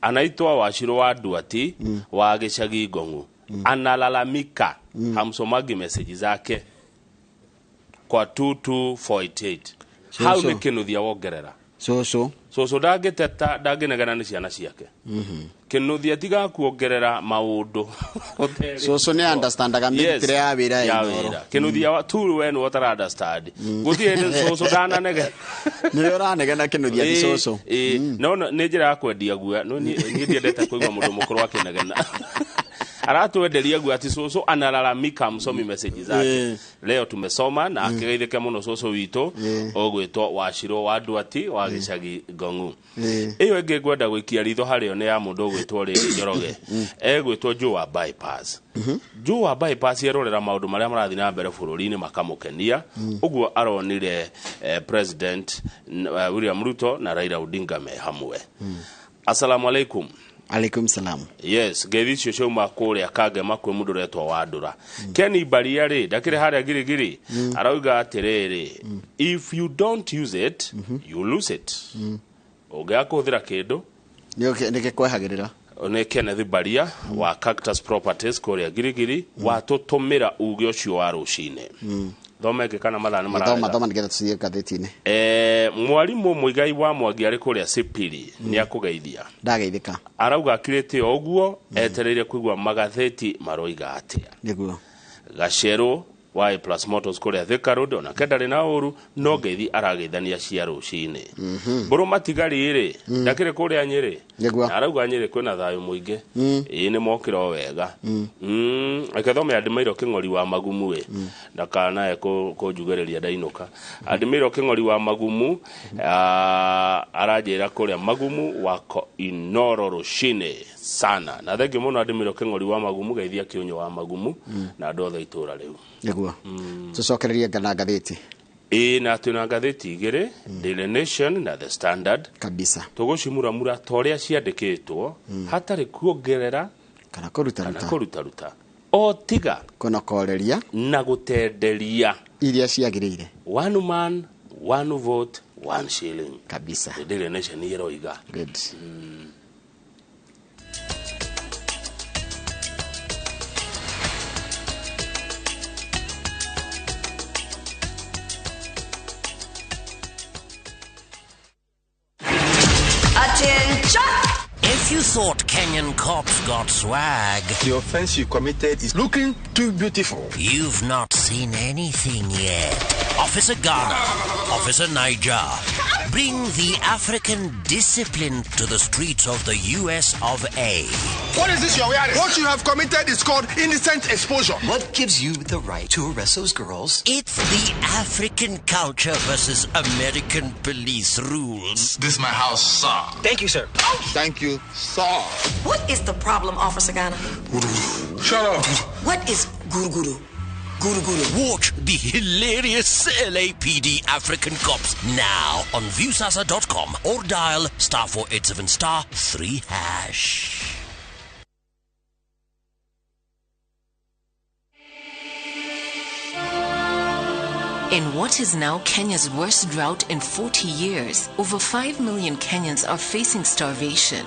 anaitwa Wacirũ wa Nduati wa gĩcagi Ngong'u analalamika hamsomagi message zake kwa 2248 hau nĩ Kĩnuthia wongerera cũcũ ndangĩteta ndangĩnegana nĩ ciana ciake Kĩnuthia tiga kuongerera maũndũ cũcũ nĩ understandaga mĩrutĩre ya wĩra ya Inooro Kĩnuthia tu we nĩ ũtara understand gũtirĩ hĩndĩ cũcũ ndananegena nĩ ũranegena Kĩnuthia ti cũcũ no nĩ njĩra ya kwendia guoya no niĩ ndiendete kũigua mũndũ mũkũrũ akĩnegena aratwenderia guo ati cũcũ analalamika msomi message zake leo tumesoma na akigeithĩke mũno cũcũ witũ ũgwĩtwo Wacirũ wa Nduati wa gĩcagi Ngong'u iyo ĩngĩ ngwenda gwĩkia ritho harĩo nĩ ya mũndũ ũgwĩtwo Rĩrĩ Njoroge egwĩtwo Joe Bypass Joe Bypass erorera maũndũ marĩa marathiĩ na mbere bũrũri-inĩ makamũkenia ũguo aronire President William Ruto na Raila Odinga me hamwe Assalamu alaikum. Alaikum salam. Yes, gethi cio cioma kũrĩa Kangema kwĩ mũndũ ũretwo Wandũra Kenny Baria rĩ ndakĩrĩ harĩa girigiri arauga atĩrĩrĩ if you don't use it you lose it ũngĩaga kũhũthĩra kĩndũ nĩgĩkwehagĩrĩra nĩ Kenneth Baria wa Cactus Properties kũrĩa girigiri watũtũmĩra uge ũcio wa rũcinĩ thomeke kana mathana mararega thoma nĩgetha tũthiĩ ngathĩti-inĩ mwarimũ Mũigai wa Mwangi arĩ kũrĩa Sipili nĩ akũgeithia ndageithĩka arauga akirĩte ũguo etereire kũigua magatheti maroiga atĩa nĩguo Gacerũ wa A+ Motors kũrĩa Thika Road ona kendarĩ na ũru no ngeithi arageithania cia rũcinĩ mbũrũ matigari rĩ ndakĩrĩ kũrĩa Nyĩrĩ arauga Nyĩrĩ kwĩna thayũ mũingĩ nĩ mokĩra wega akethome Admiral Kĩng'ori wa Magumu ndakanae kũnjugĩrĩria ndainũka Admiral Kĩng'ori wa Magumu aranjĩra kũrĩa Magumu wako Inooro rũcinĩ sana na thengio mũno Admiral Kĩng'ori wa Magumu geithia Kĩũnyũ wa Magumu na andũ othe itũra rĩu nĩguo tũcokererie ngana ngathĩti na twĩna ngathĩti igĩrĩ Daily Nation na The Standard kabisa tũgũcimuramura ta ũrĩa ciandĩkĩtwo hatarĩ kuongerera kana kũrutaruta o tiga kũnokoreria na gũtenderia iria ciagĩrĩire one man one vote one shilling kabisa The Daily Nation ĩroiga good If you thought Kenyan cops got swag, the offense you committed is looking too beautiful. You've not seen anything yet. Officer Ghana, Officer Niger, bring the African discipline to the streets of the US of A. What is this you're wearing? What you have committed is called indecent exposure. What gives you the right to arrest those girls? It's the African culture versus American police rules. This is my house, sir. Thank you, sir. Thank you, sir. What is the problem, Officer Ghana? Shut up. What is guru? Watch the hilarious LAPD African Cops now on viewsasa.com or dial *487*3#. In what is now Kenya's worst drought in 40 years, over 5 million Kenyans are facing starvation.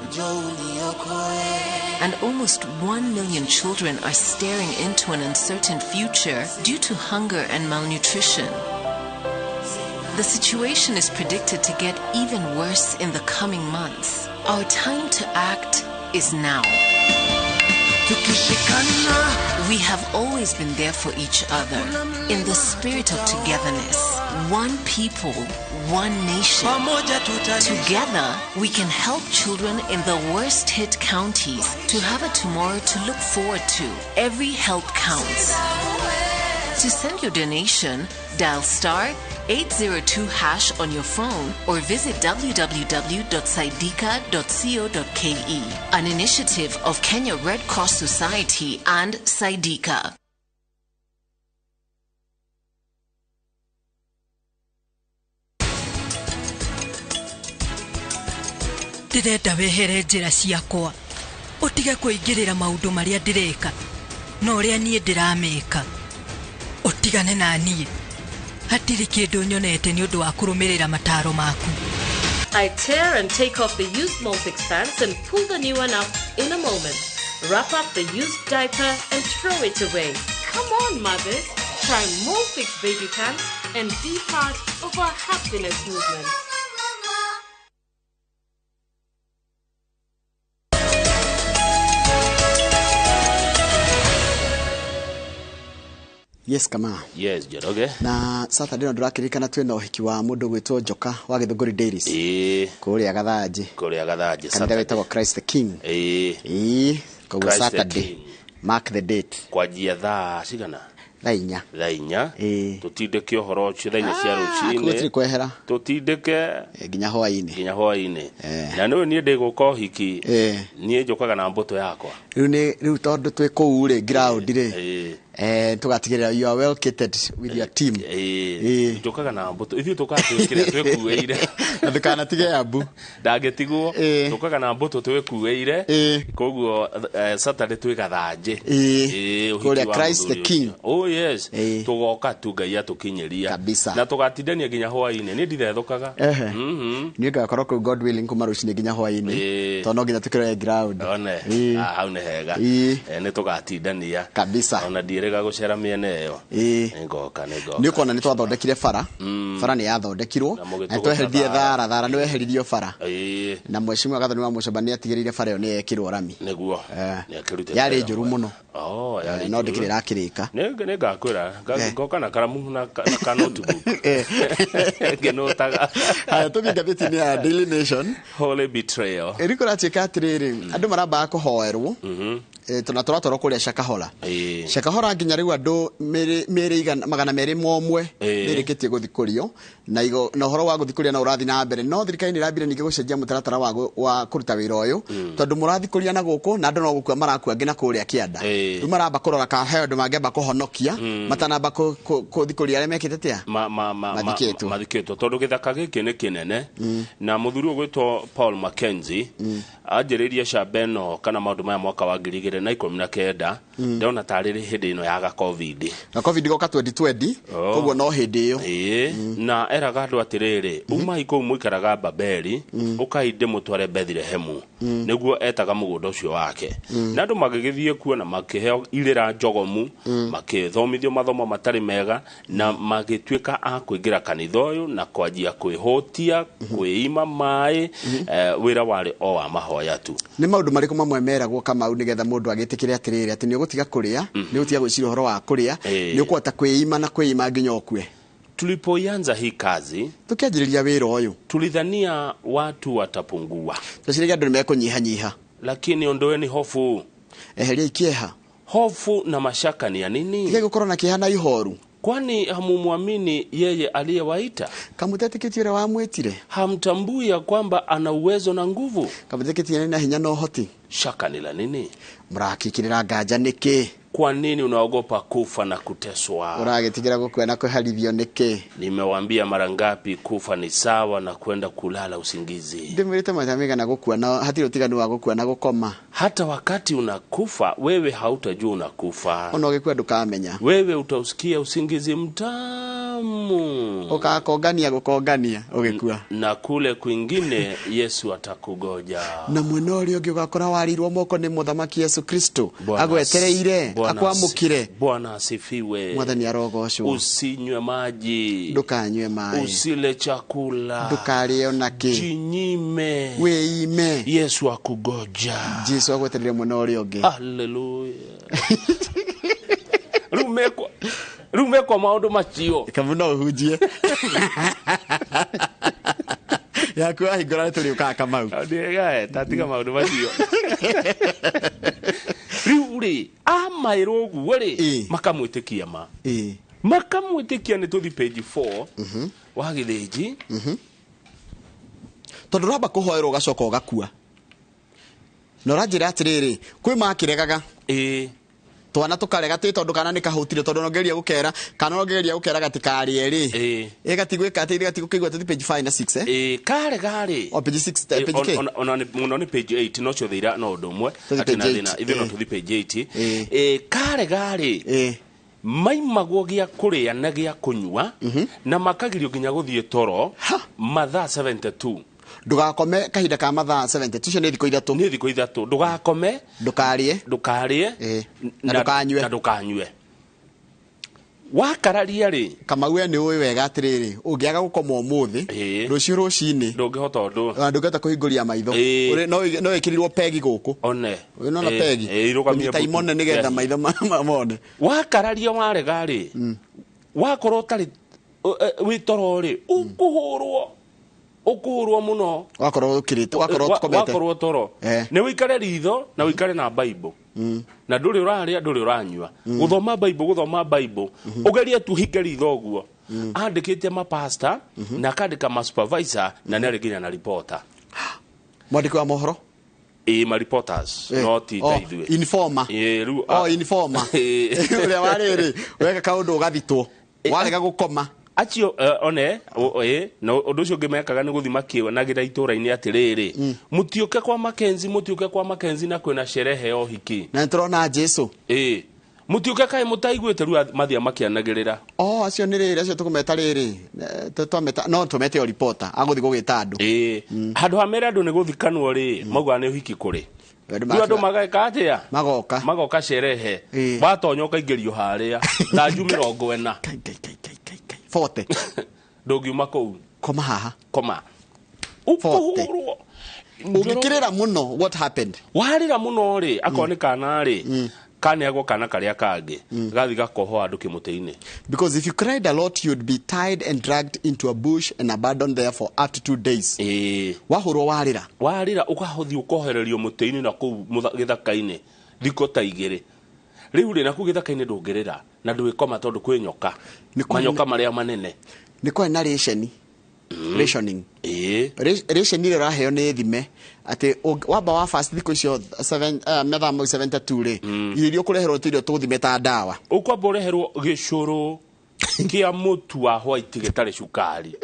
And almost 1 million children are staring into an uncertain future due to hunger and malnutrition. The situation is predicted to get even worse in the coming months. Our time to act is now. We have always been there for each other in the spirit of togetherness. One people, one nation. Together, we can help children in the worst hit counties to have a tomorrow to look forward to. Every help counts. To send your donation, dial *802# on your phone or visit www.saidika.co.ke. An initiative of Kenya Red Cross Society and Saidika. Ndirenda wehere njira ciakwa utige kuingirira maundu maria ndireka no uria nie ndirameka utigane na nie hatiri kindu nyonete ni undu wa kurumirira mataro maku. I tear and take off the used Molfix pants and pull the new one up in a moment. Wrap up the used diaper and throw it away. Come on, mothers. Try Molfix baby pants and be part of our happiness movement. Yes, kama. Yes, Joroge. Na Saturday ndurakirikana twina uhiki wa mundu gwitwo Njoka wa Githunguri Dairies. Kuria Gathaji. Kanitha wetagwo Christ the King. Kwa Saturday. Mark the date. Kwa jia thaa cigana? Thaa inya. Tutindike uhoro ucio thaa inya cia rucini. Gutiri kwehera. Tutindike nginya hwaini. Na no nie ndiguka uhiki. Nie njokaga na mbuto yakwa. Riu tondu twi kuu ri ground ri. Tugatigirira you are well kitted with your team. Njokaga na mbuto. Ithu tukatwikire twekueire. Na ndukanatige abu. Ndagetigwo. Tukaga na mbuto twekueire. Koguo Saturday twigathaje. Kuria Christ the King. Oh yes. Tugoka tu Ngai atukinyeria. Na tugatindania nginya hwaini. Ni ndithethukaga. Ni ngakorwo ku God willing kumarucini nginya hwaini. Tono nginya tukire ground. Hau ne hega. Ni tugatindania. Kabisa. Ona ndirega gucera miene iyo. Ngoka. Ni ukona ni twathondekire bara. Bara ni yathondekirwo. Na tweherithie thara ni weheririo bara. Na mweshimwa gathani wa mucabani atigirire bara yo ni yekirwo rami. Niguo. Ni akirute. Yari njuru muno. Yari. No ndikirira akirika. Ne ngakwira. Ngoka na karamu na notebook. Genotaga. Tukinga bitini ya Daily Nation. Holy betrayal. Erikora cheka atiriri. Andu maramba kuhoerwo. Tunatoro kuria Shakahola. Shakahola nginya riu andu mere igana magana mere momwe nirikitie guthikurio na igo na horo wa guthikuria na urathi na mbere no thirikari ni rabire ninge gucenjia mutaratara wa kuruta wira uyu tondu murathikuria na guku na andu no gukua marakua ngina kuria kianda riu maramba kurora ka he andu mangeba kuhonokia matanamba kuthikuria ale mekite tia mathiketwo tondu githaka giki ni kinene na muthuri ugwitwo Paul Mackenzie ajiriria Shabeno kana maundu maya mwaka wa 2019 ndona tariri hindi ino ya COVID goka 2020 koguo no hindi iyo na eraga andu atiriri uma iko muikaraga Babeli ukainde mutware Bethlehemu niguo etaga mugundo ucio wake na andu magigithie kuona makiheo irira njogomu makithomithio mathomo matari mega na magitwika a kuingira kanitha uyu na kwanjia kwihutia kwiima mai wira wari o wa mahoya tu ni maundu mariku mamwe meragwo kama nigetha mundu agitikire atiriri ati ni gutiga kuria ni gutiga gwicira horo wa kuria ni ukwata kwiima na kwiima nginya okwe. Tulipoanza hii kazi tukianjiriria wira uyu tulidhania watu watapungua, tushirikia andu nimekunyihanyiha, lakini ondoeni hofu. Eheria ikieha. Hofu na mashaka ni ya nini? Tige gukorwo na kieha na ihoru. Kwani hamumwamini yeye aliyewaita? Kamutetikitire wa mwetire. Hamtambui ya kwamba ana uwezo na nguvu? Kamutetikitire na hinya no hoti. Shaka ni la nini? Murakikirira nganja niki? Kwa nini unaogopa kufa na kuteswa? Uragitikira gukua na kuharithio niki? Nimewaambia mara ngapi kufa ni sawa na kwenda kulala usingizi. Ndimwirite matamika na gukua na hatiro tiganu wa gukua na gukoma. Hata wakati unakufa wewe hautajua unakufa. Ono gikua ndukamenya. Wewe utausikia usingizi mtamu tamu. Ukakongania ugikua. Na kule kwingine Yesu atakugoja. Na mwena ũrĩa ũngĩ ũgakora warirwo moko nĩ mũthamaki Yesu Kristo agwetereire akwamũkire. Bwana asifiwe. Mwathani arogocwo. Usinywe maji, ndukanywe maĩ, usile chakula, ndukarĩe ona kĩ, jinyime, wĩime. Yesu akugoja. Jesu agwetereire mwena ũrĩa ũngĩ. Haleluya. Rumekwa maundu macio kamuna uhujie yaku ahingora tuli ukaka mau ndigae tatiga maundu macio riuri amairo uguo ri makamwitikia makamwitikia ni tuthi page 4 wa githiji tondu ramba kuhoerwo gacoka ugakua no ranjira atiriri kwi makiregaga twana tukarega ti tondu kana ni kahutire tondu nogeria gukera kana nogeria gukera gatikari ri gatigwika ati gatigukigwa ati page 5 na 6 kare o page 6 page on page 8 no cio thira no ndumwe ati na thina ithe no tuthi page 8 kare maimagwo gia kuria na gia kunywa na makagirio ginya guthie toro mathaa 72 ndugakome kahinda ka mathaa 70 tucio ni thiko ithatu ndugakome ndukarie na ndukanywe wakararia ri Kamau ni uwi wega atiriri ungiaga gukoma umuthi rucio rucini ndungihota undu ndungihota kuhinguria maitho no ikirirwo pegi guku one no na pegi irugamia imone nigetha maitho mone wakararia warega ri wakorwo tari witoro ri ukuhurwo muno wakorwo ukirite wakorwo tukomete wakorwo toro ni wikare ritho na wikare na Bible na nduri uraria nduri uranywa guthoma Bible ugerie tu hike ritho guo andikite ma pastor na kandika ma supervisor na nari ginya na reporter mwandiko wa mohoro ma reporters not ithue informer informer uria wariri weka kaundu ugathitwo warega gukoma achio one no undu ucio ngimekaga ni guthima kiwa nagira itura-ini atiriri mutiuke kwa Makenzi na kwina sherehe o hiki na turona Jesu mutiuke kai mutaiguite ru mathia makianagirira acio ni riri acio tukumeta riri twameta no tumete o reporter aguthi gugita andu handu hamera andu ni guthikanwo ri mauga ni uhiki kuri andu magaika atia magoka sherehe batonyoka ingerio haria na njumiro 40 ndungiuma kuu koma haha ukuhurwo ungikirira muno what happened warira muno ri akonekana ri kaneagwo kana karia kangi gathi gakoho andu kimuteini because if you cried a lot you'd be tied and dragged into a bush and abandoned there for up to 2 days wahurwo warira ukahothi ukohererio muteini na ku githaka-ini thiko ta igiri riu ri na ku githaka-ini ndungirira na ndwikoma tondu kwi nyoka manyoka maria manene ni kwa na rationing ration ile raheo ni thime ati wamba wa fast thiko icio 7 metha 72 ri irio kureherwo tirio tuthime ta ndawa ukwamba ureherwo gicuru kia mutu wa white gitari cukari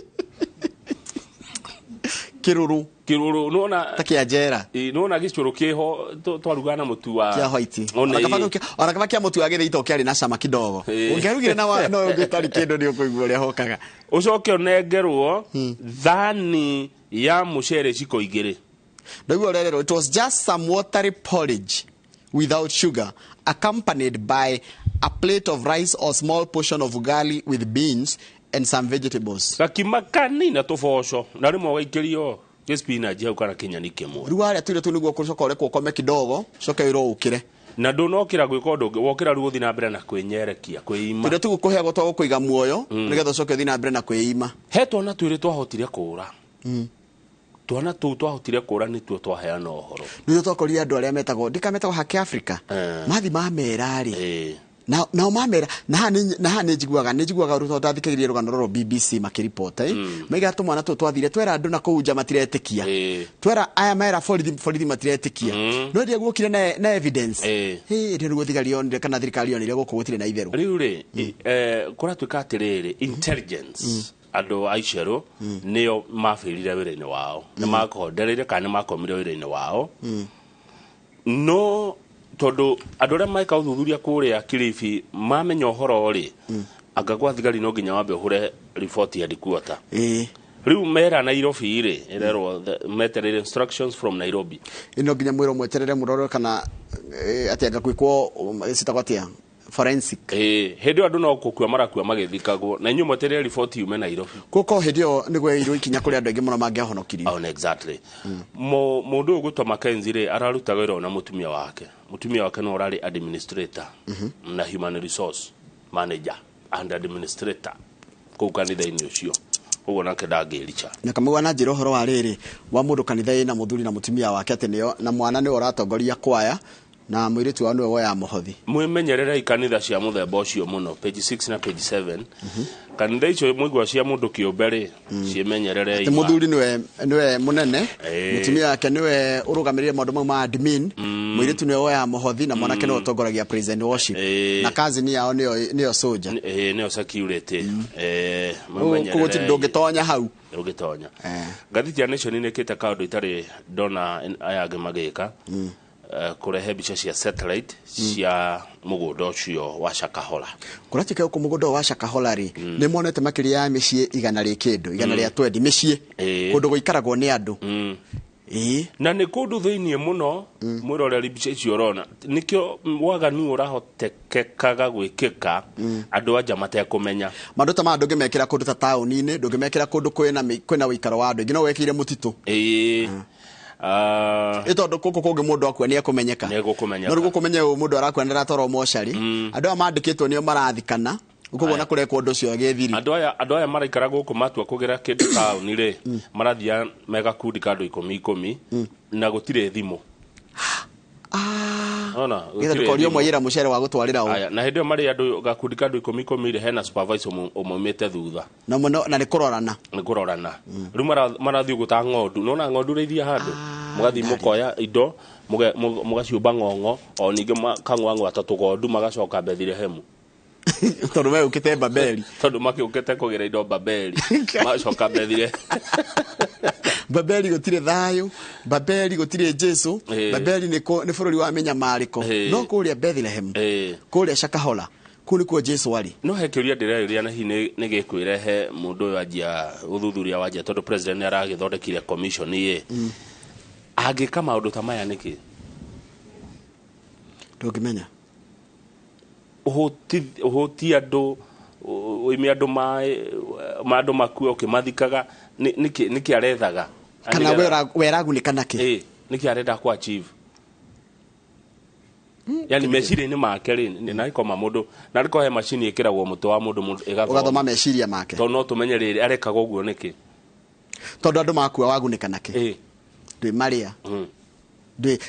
kiruru nona takia jera nona gicuru kiho twarugana mutu wa kia white ona kama kia mutu wa githito kiari na cama kidogo ungerugire na no ungitari kindu ni ukuigua ria hokaga ucoke onengerwo thani ya mucere ciko igiri ndugu rerero it was just some watery porridge without sugar accompanied by a plate of rice or small portion of ugali with beans and some vegetables kakimakani na tofoco na rimwe waikirio spinach au kana kinyani kimwe ruare tuire tu niguo kucoka ore kukome kidogo coke iro ukire na ndunokira gwika undu wokira ruthi na mbere na kwinyerekia kwiima tuire tu kuheagwo twa kuiga muoyo nigetha coke thi na mbere na kwiima hetwo na tuire twahotire kura twana tu twahotire kura ni tu twaheana uhoro ndio twakoria andu aria metagwo ndikametagwo hake Africa mathi mamera ri na mamera na hani njiguaga ruto tathikiririe rugano roro BBC makiriport maiga tu mwana tu twathire twera andu na kuunja matiretikia twera aya mera borithi matiretikia no ndia guokire na evidence ndio niguo thigari onire kana thirikari onire guku gutire na itheru riu ri kura twika atiriri intelligence andu aicero nio mafirire wira-ini wao ni makohondereire kana makomire wira-ini wao no tondu andu aria maika uthuthuria kuria Kilifi mamenya uhoro ri Akagwa thigari no nginya wambe hure report ya headquarter. Riu mera Nairobi ire ererwo meterere instructions from Nairobi. Ino nginya mwiro mweterere muroro kana ati agakwikwo sitagwatia forensic. Hedio andu no kukua marakua magithikagwo na inyu mweterere report yume Nairobi. Kuko hedio nigwe iru ikinya kuri andu engi muno mangiahonokirio. Oh, exactly. Mundu ugutwa Mackenzie ri ararutaga wira na mutumia wake. Mutumia wake no rari administrator na human resource manager and administrator ku kanitha-ini ucio. Ugo nake ndangiricha na kamwe na njira horo wa riri wa mundu kanitha na muthuri na mutumia wake ateneo na mwana ni oratongoria kwaya na mwiritu wa niwe woya muhothi mwimenyerera ikanitha cia muthemba ucio muno page 6 na page 7 kanitha icio mwigwa cia mundu kiumbere cimenyerere ati muthuri niwe munene mutumia wake niwe urugamirire maundu ma admin mwiritu niwe woya muhothi na mwanake niwe utongoragia praise and worship na kazi ni yao niyo soldier niyo security mwimenyerere kuguti ndungitonya hau ndungitonya gathiti ya nation ni kite kaundu itari dona ayage magika kurehe bicha cia satellite cia mugundo ucio wa Shakahola kuratika ku mugundo wa Shakahola ri ni monete makiria ya micii igana ri kindu igana ri atwendi micii kundu guikaragwo ni andu na ni kundu thiini muno mwiroreri bicha icio rona nikio waganu urahotekekaga gwikika andu anja matekumenya mandu ta mandu ngimekira kundu ta tauni-ini ndungimekira kundu kwina wikaro wa andu ngino wekire mutitu itondo kuko kungi mundu akwa ni akumenyeka no rugo kumenya mundu arakwenera toro moshari andu amandikitwo nio marathikana ukubona kurekwo undu cio agethiri andu aya maraikara guku matua kugira kindu town ri marathia mega kundi kandu 10 na gutire thimu ona githe korio moyira mucere wa gutwarira aya na hindio mari andu gakundi kandu 10 ri hena supervisor umumite thutha na muno na ni kurorana riu marathio guta ngondu nona ngondu reithia handu mugathi mukoya indo mugaciumba ngongo o ninge kangwangu atatu gondu magacoka Bethlehem tondu we ukite Babeli tondu makiukite kugira indo Babeli magacoka Bethlehem Babeli gutire thayo Babeli gutire Jesu Babeli ni bururi wa menya mariko no kuria Bethlehem kuria Shakahola kuni kwa Jesu wali no hekiria ndireria na hine nigikwirehe mundu ajia uthuthuria wajia tondu president ni aragithondekire commission ye agika maundu ta maya niki ndungimenya uhoti andu imi andu maandu makuo ukimathikaga niki arethaga kana weragunika naki niki arenda ku achieve yani meciria ni make ri ni naikoma mundu na riko he machine ikiragwo mutu wa mundu ugathoma meciria make to no tumenye riri arekaga uguo niki tondu andu makua wagunika naki ndwi maria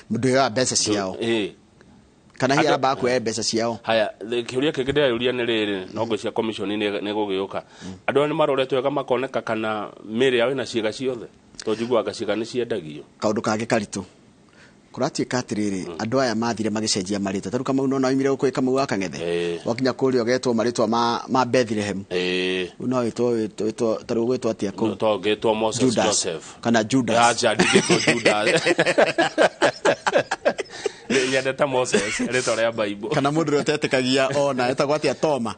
ndwi wa mbeca ciao kana hiya ba ku mbeca ciao haya kiuria kigide yuria ni riri no cia commission ni gugiuka andu ni maroretwo wega makoneka kana miri yao ina ciega ciothe to njiguaga ciega ni ciendagio kaundu kage karitu kuratuika atiriri andu aya mathire magicenjia marito taru kama uno naimire ukwika mau akangethe wakinya kuri ogetwo marito ma Bethlehem uno ito taru gwetwo atia ku to getwo Moses Joseph kana Judas aja ndigitwo Judas nyendeta Moses rito ria Bible kana mundu utetekagia ona etagwo atia Toma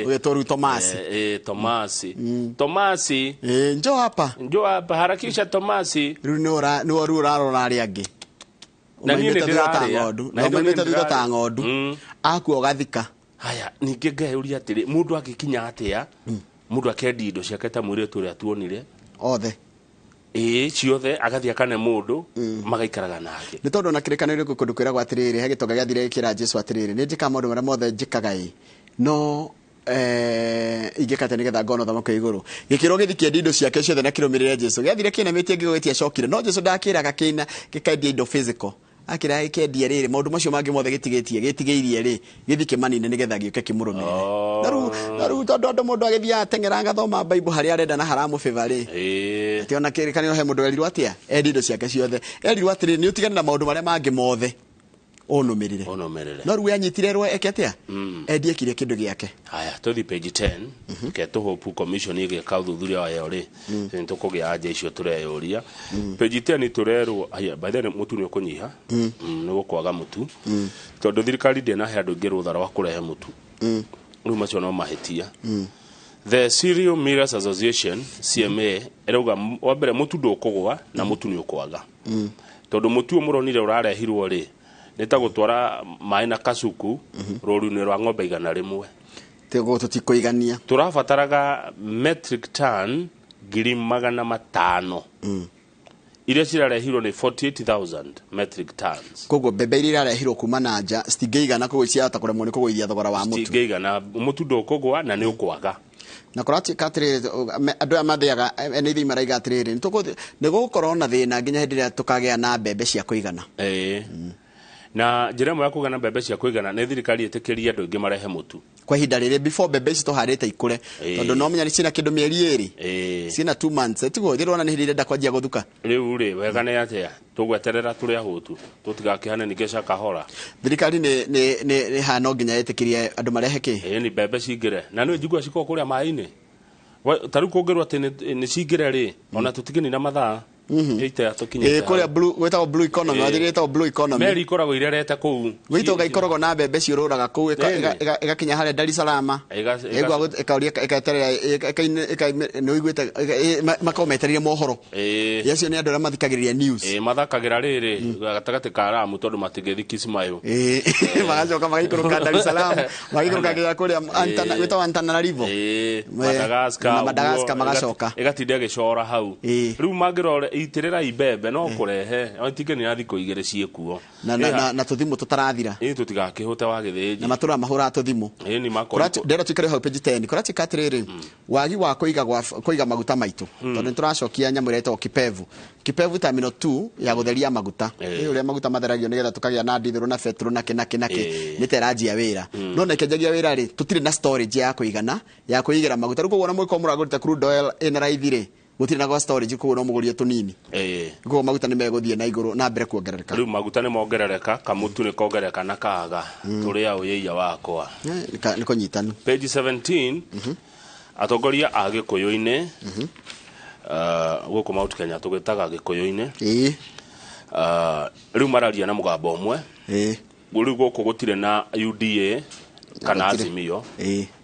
ugetwo ru Tomasi njoo hapa harakisha Tomasi ru ni ru rarora ari angi na ni ndira ng'ondu na umemete thutha ta ng'ondu akuo gathika haya ninge ngeuria atiri mundu agikinya atia mundu akendi indo ciake ta mwire turia tuonire othe ciothe agathia kane mundu magaikaraga nake ni tondu na kirekanire kundu kwiragwo atiriri hagitonga gathire kira Jesu atiriri ni njika maundu maria mothe njikaga no igikate nigetha ngono thama kwa iguru gikiro githiki indo ciake ciothe na kirumirire Jesu gathire kina metie ngigwetia cokire no Jesu ndakiraga kina gikaendia indo physical akira ikendia riri maundu macio mangi mothe gitigeirie ri githike manine nigetha giuke kimurumirire naru tondu andu mundu agithia atengera gathoma Bible hari arenda na haramu favor ri ati ona kirikaniro he mundu erirwo atia endi indo ciake ciothe erirwo atiri ni utigane na maundu maria mangi mothe onumirire no ruya nyitirerwo eketia endie kire kindu giake haya tuthi page 10 ke to hope commission ige ka uthuthuria wa yori nto kugia aje icio tureyoria page 10 turerwo haya by then mutu ni ukunyiha ni gukwaga mutu tondu thirikari ndi na he andu ngirwo thara wa kurehe mutu riu macio no mahitia the Cereal Millers Association CMA erauga wa mbere mutu ndukugwa na mutu ni ukwaga tondu mutu muronire urarehirwo ri nita gutwara mai na kasuku roruni rwa ng'ombe 100 tego tutikoigania turabataraga metric ton 500,000 iria cirarehirwo ni 48,000 metric tons kogo bebe iria irarehirwo kuma na nja stingeigana kogo ciata kuremwo ni kugoithia thogora wa mutu stingeigana mutu ndukugwa na ni ukwaga na kurati katire andu amathiaga ene ithi maraiga atiriri nigukorwo na thina nginya hindi ria tukagea na mbembe cia kuigana na njira imwe ya kugana mbembe cia kuigana ni thirikari itikiria andu ingi marehe mutu kwa hinda riri before mbembe ici tuharite ikure tondu no menya ni cina kindu mieri iri cina 2 months tigo thirona ni hindi nda kwanjia guthuka riu ri wega ni atia tugweterera turi ahutu tutigakihane ningesha kahora thirikari ni hano nginya itikirie andu marehe ki ni mbembe cingire na ni njigua ciko kuria mai-ini taru kungirwa ati ni cingire ri ona tutigini na mathaa kuria gwetagwo blue economy wathirĩtwo blue economy meri ikoragwo irerete kuu gwitũ gaikoragwo na mbembe ciũrũraga kuu ĩgakinya harĩa Dar es Salaam ĩkauria ĩketerera nĩũiguĩte makometereire mohoro yacio nĩ andũ arĩa mathikagĩrĩria news mathakagĩra rĩrĩ gatagatĩ ka Aramu tondũ matingĩthi Kismayo magacoka magaikũrũka Dar es Salaam magaikũrũka nginya kũrĩa gwĩtagwo Antananarivo Madagascar magacoka ĩgatinda ĩgĩcora hau rĩu mangĩrore itirira ibebe no kurehe otige ni athiko igere ciekuo na tuthimu tutarathira tutigakihute wa githiji na matura mahura tuthimu ni makora ndero tukare hau page 10 kurati katiriri wagi wa kuiga maguta maitu tondu turacokia nyamuretwo kipevu terminal 2 ya gutheria maguta uri maguta matheragio nigetha tukagia na ndithuru na petrol na kinake ni teranjia wira no nekenjagia wira ri tutire na storage ya kuigana ya kuigira maguta ruko wona mwiko muragurita crude oil ina raithire gutire na storage ko no mugurie tunini ko maguta ni meguthie na iguru na mbere kuongerereka riu maguta ni mongerereka kamutu ni kongerereka na kaga turi au yeya wakwa ni kunyitanu page 17 atongoria a gikuyu-ini guku Mount Kenya tugitaga gikuyu-ini riu mararia na mugambo umwe riu guku gutire na UDA kana Azimio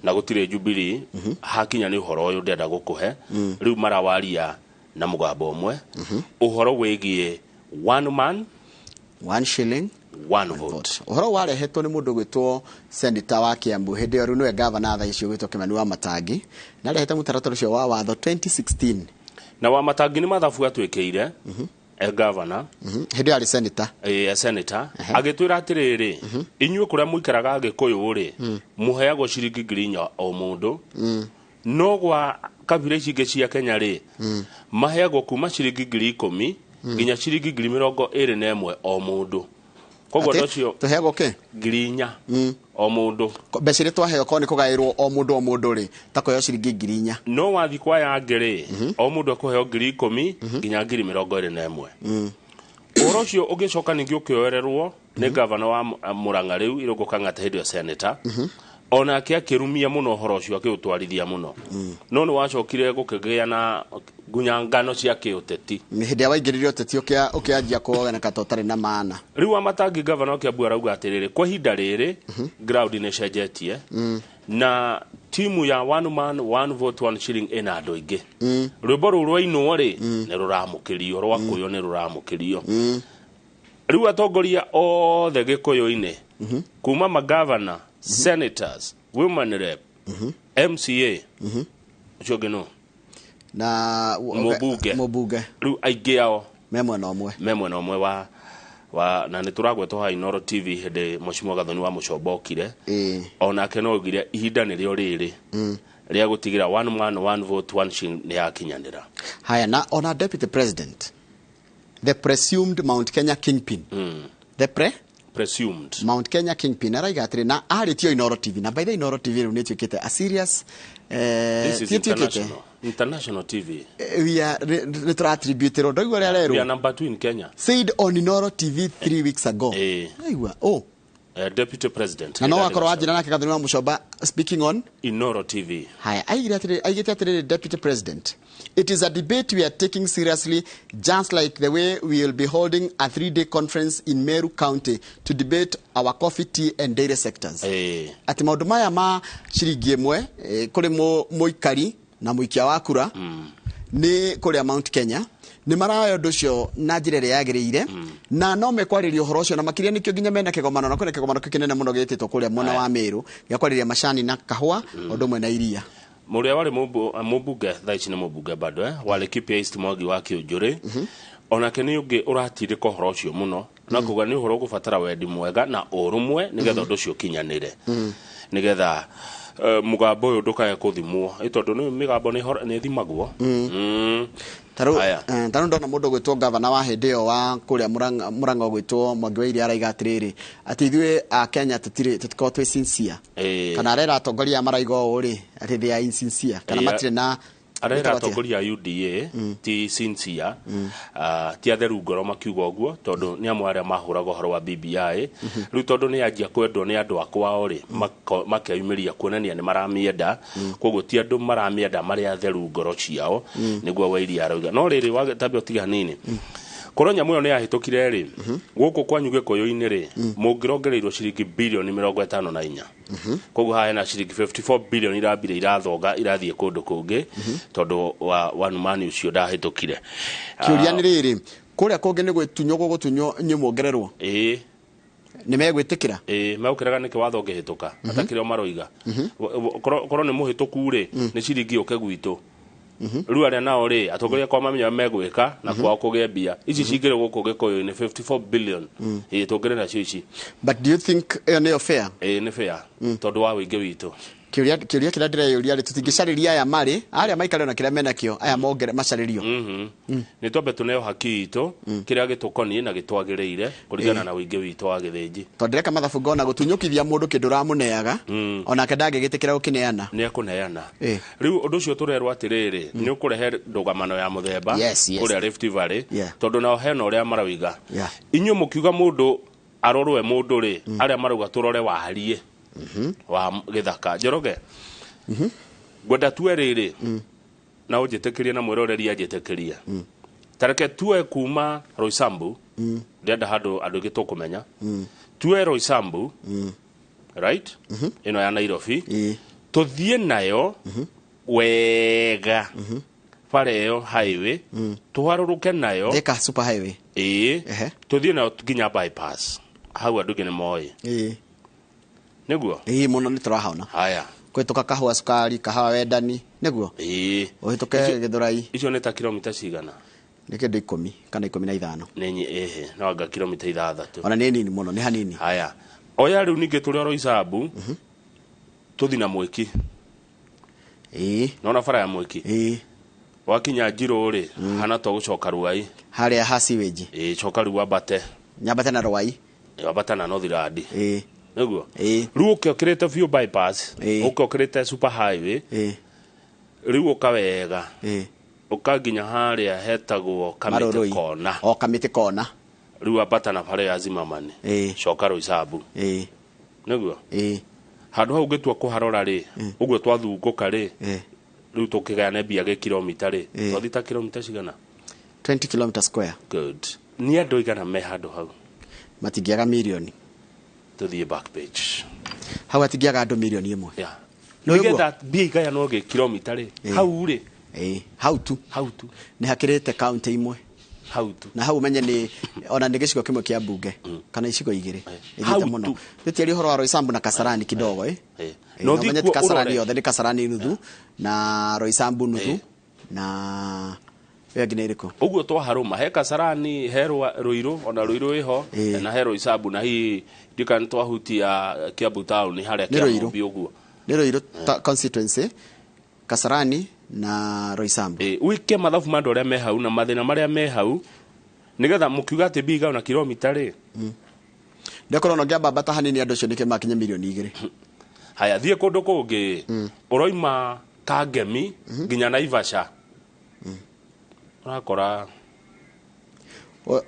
na gutire Jubilee hakinya ni uhoro uyu ndenda gukuhe riu marawaria na mugambo umwe uhoro wigie one man one shilling one vote uhoro warehetwo ni mundu gwitwo senator wa Kiambu hindi yo riu niwe governor tha icio gwitwo Kimani wa Matangi na rehete mutaratara ucio wa watho 2016 na wa Matangi ni mathabu atwekeire governor hindi ari senator senator agitwira atiriri inyuĩ kuria muikaraga Gikuyu ri muheagwo ciringi 4,000 o mundu no gwa kabira ici cia Kenya ri maheagwo kuma ciringi 10,000 nginya ciringi 21,000 o mundu kogo ndocio tuheagwo ke 4,000 o mundu becire twaheo ko ni kugairwo o mundu ri takoyo ciringi 4,000 no wathi kwa ya ngiri o mundu akuheo 10,000 nginya 21,000 orocio ugicoka ningi ukioererwo ni governor wa Murang'a riu iruguka ngata hindi ya senator ona kia kirumia muno horo cio akiutwarithia muno no ni wacokire gukigea na ngunyangano cia kiuteti ni hindi waingiririo uteti ukianjia kuoga na katotari na maana riu wa Matangi governor Kiambu arauga atiriri kwa hinda riri ground ni cenjetie na timu ya one man one vote one shilling ina andu ingi rwimbo ru rwainwo ri ni ruramukirio rwakuyo ni ruramukirio riu atongoria othe Gikuyu-ini kuma magavana senators women rep MCA ucio ngino na mubunge riu aingi ao memwe na omwe wa na ni turagwetwo ha Inooro TV hindi Mheshimiwa Gathoni wa Mucombokire ona keno ugire ihinda ni ryo riri ria gutigira one man one vote one shilling ni yakinyanira haya na ona deputy president the presumed Mount Kenya kingpin presumed Mount Kenya kingpin araiga atiri na aritio Inooro TV na by the Inooro TV ru nitwikite a serious this is international TV we are attributed ro ndogwa ria we are number 2 in Kenya said on Inooro TV 3 weeks ago aigwa Deputy President. Na no akorwo ajira nake Gathoni wa Muchomba speaking on Inooro TV. Haya, aigite atire Deputy President. It is a debate we are taking seriously, just like the way we will be holding a 3-day conference in Meru County to debate our coffee, tea and dairy sectors. Ati maundu maya ma ciringi imwe kuri muikari na muikia wa kura ni kuri Mount Kenya ni marayo nducio na njira ria yagiriire na no mekwariria uhoro ucio na makiria nikio nginya mena kigomano na kwene kigomano kinene muno gititwo kuria mwena wa Meru ya kwariria macani na kahua undu mwe na iria muria wari mubunge thaici ni mubunge bado wale kipia East Mwangi wa Kiunjuri onake ni ungi uratirika uhoro ucio muno na kuga ni uhoro gubatara wendi mwega na urumwe nigetha undu ucio kinyanire nigetha mugambo uyu ndukae kuthimwo itondu ni migambo ni thimagwo taru ndona mundu gwitwo governor wa hindio wa kuria Murang'a gwitwo Mwangi wa Iria araiga atiriri ati ithuĩ a Kenya tutiko twi sincere kana arera atongoria maraigo uri ati they are insincere kana matire na arera atongoria UDA ti sincere ti atheru ngoro makiuga uguo tondu ni amwe aria mahuraga horo wa BBI riu tondu ni anjia kwendwo ni andu akwa uri makeyumiria kuonania ni maramienda koguo ti andu maramienda mari atheru ngoro ciao niguo wa Iria arauga no riri wagetabio tiga nini koro nyamu yo ni yahitukire ri guku kwanyu Gikuyu-ini ri mungirongereirwo ciringi bilioni 54 koguo hae na ciringi 54 bilioni irambire irathonga irathie kundu kungi tondu wa one man ucio ndahitukire kiuria ni riri kuria kungi ni gwitunyo gugutunyo nyimuongererwo ni megwitikira meukiraga niki watho ngihituka atakire maroiga koro ni muhituku ri ni ciringi uke gwitu riu aria nao ri atongoria kwa mamenya megwika na kwa kugia mbia ici cingire guku Gikuyu ni 54 billion tungire na cici. But do you think ni fair? Ni fair tondu wa wingi witu kiuria kira ndire ri tutingicariria aya mari aria maikare na kira mena kio aya mongere macaririo ni tombe tuneo haki itu kiria gitukoni na gitwagireire kurigana na wingi witu wa githinji tondireka mathabu ngona gutunyukithia mundu kindu ramuneaga ona kendage gitikira gukineana ni akuneana riu undu ucio turerwa atiriri ni ukurehe ndugamano ya muthemba kuria Rift Valley tondu nao hena uria marawiga inyu mukiuga mundu arorwe mundu ri aria marauga turore warie wa githaka Njoroge gwenda tue riri na ujitekiria na mwiroreri ajitekiria tareke tue kuma Roysambu ndenda handu andu gitu kumenya tue Roysambu right ino ya Nairobi tuthie nayo wega pareo highway tuharuruke nayo Thika super highway tuthie nayo nginya bypass hau andu ngine moi niguo muno ni turahona haya kwituka kahua sukari kahawa wendani niguo uhituke Githurai icio ni ta kilomita cigana ni kindu 10 kana 15 ni no anga kilomita 6 ona ni nini muno ni hanini haya oya riu ningi turi Roysambu tuthi na mwiki nona bara ya mwiki wakinya Njiro ri hana to gucoka Ruai haria hasi weji coka Ruwa bate nyambate na Ruai bata na Northland niguo riu ukiokirite view bypass ukiokirite super highway riu ukawega ukaginya haria hetagwo Kamiti kona Kamiti kona riu abata na bara ya Zimamani coka Roysambu niguo handu hau ngitua kuharora ri uguo twathunguka ri riu tukigana mbia ge kilomita ri twathita kilomita cigana 20 km square good ni andu igana me handu hau matingiaga milioni tuthie back page hau atingiaga andu milioni imwe no igetha mbia igaya no ge kilomita ri hau ri hau tu ni hakirite county imwe hau tu na hau menye ni ona ni gicigo kimwe kia bunge kana icigo igiri ithite muno tutiari horo wa Roysambu na Kasarani kidogo no menye Kasarani yothe ni Kasarani nuthu na Roysambu nuthu na wegine iriko uguo twaharuma he Kasarani he Ruiru ona Ruiru iho na he Roysambu na hi ndikana twahutia Kiambu town ni haria Kiambu uguo ni Ruiru constituency Kasarani na Roysambu wike mathabu mandu aria me hau na mathina maria me hau nigetha mukiuga ati biga na kilomita ri ndekoro no ngiamba bata hanini andu cio nike makinya milioni 2 haya thie kundu kungi uroima Kangemi nginya Naivasha urakora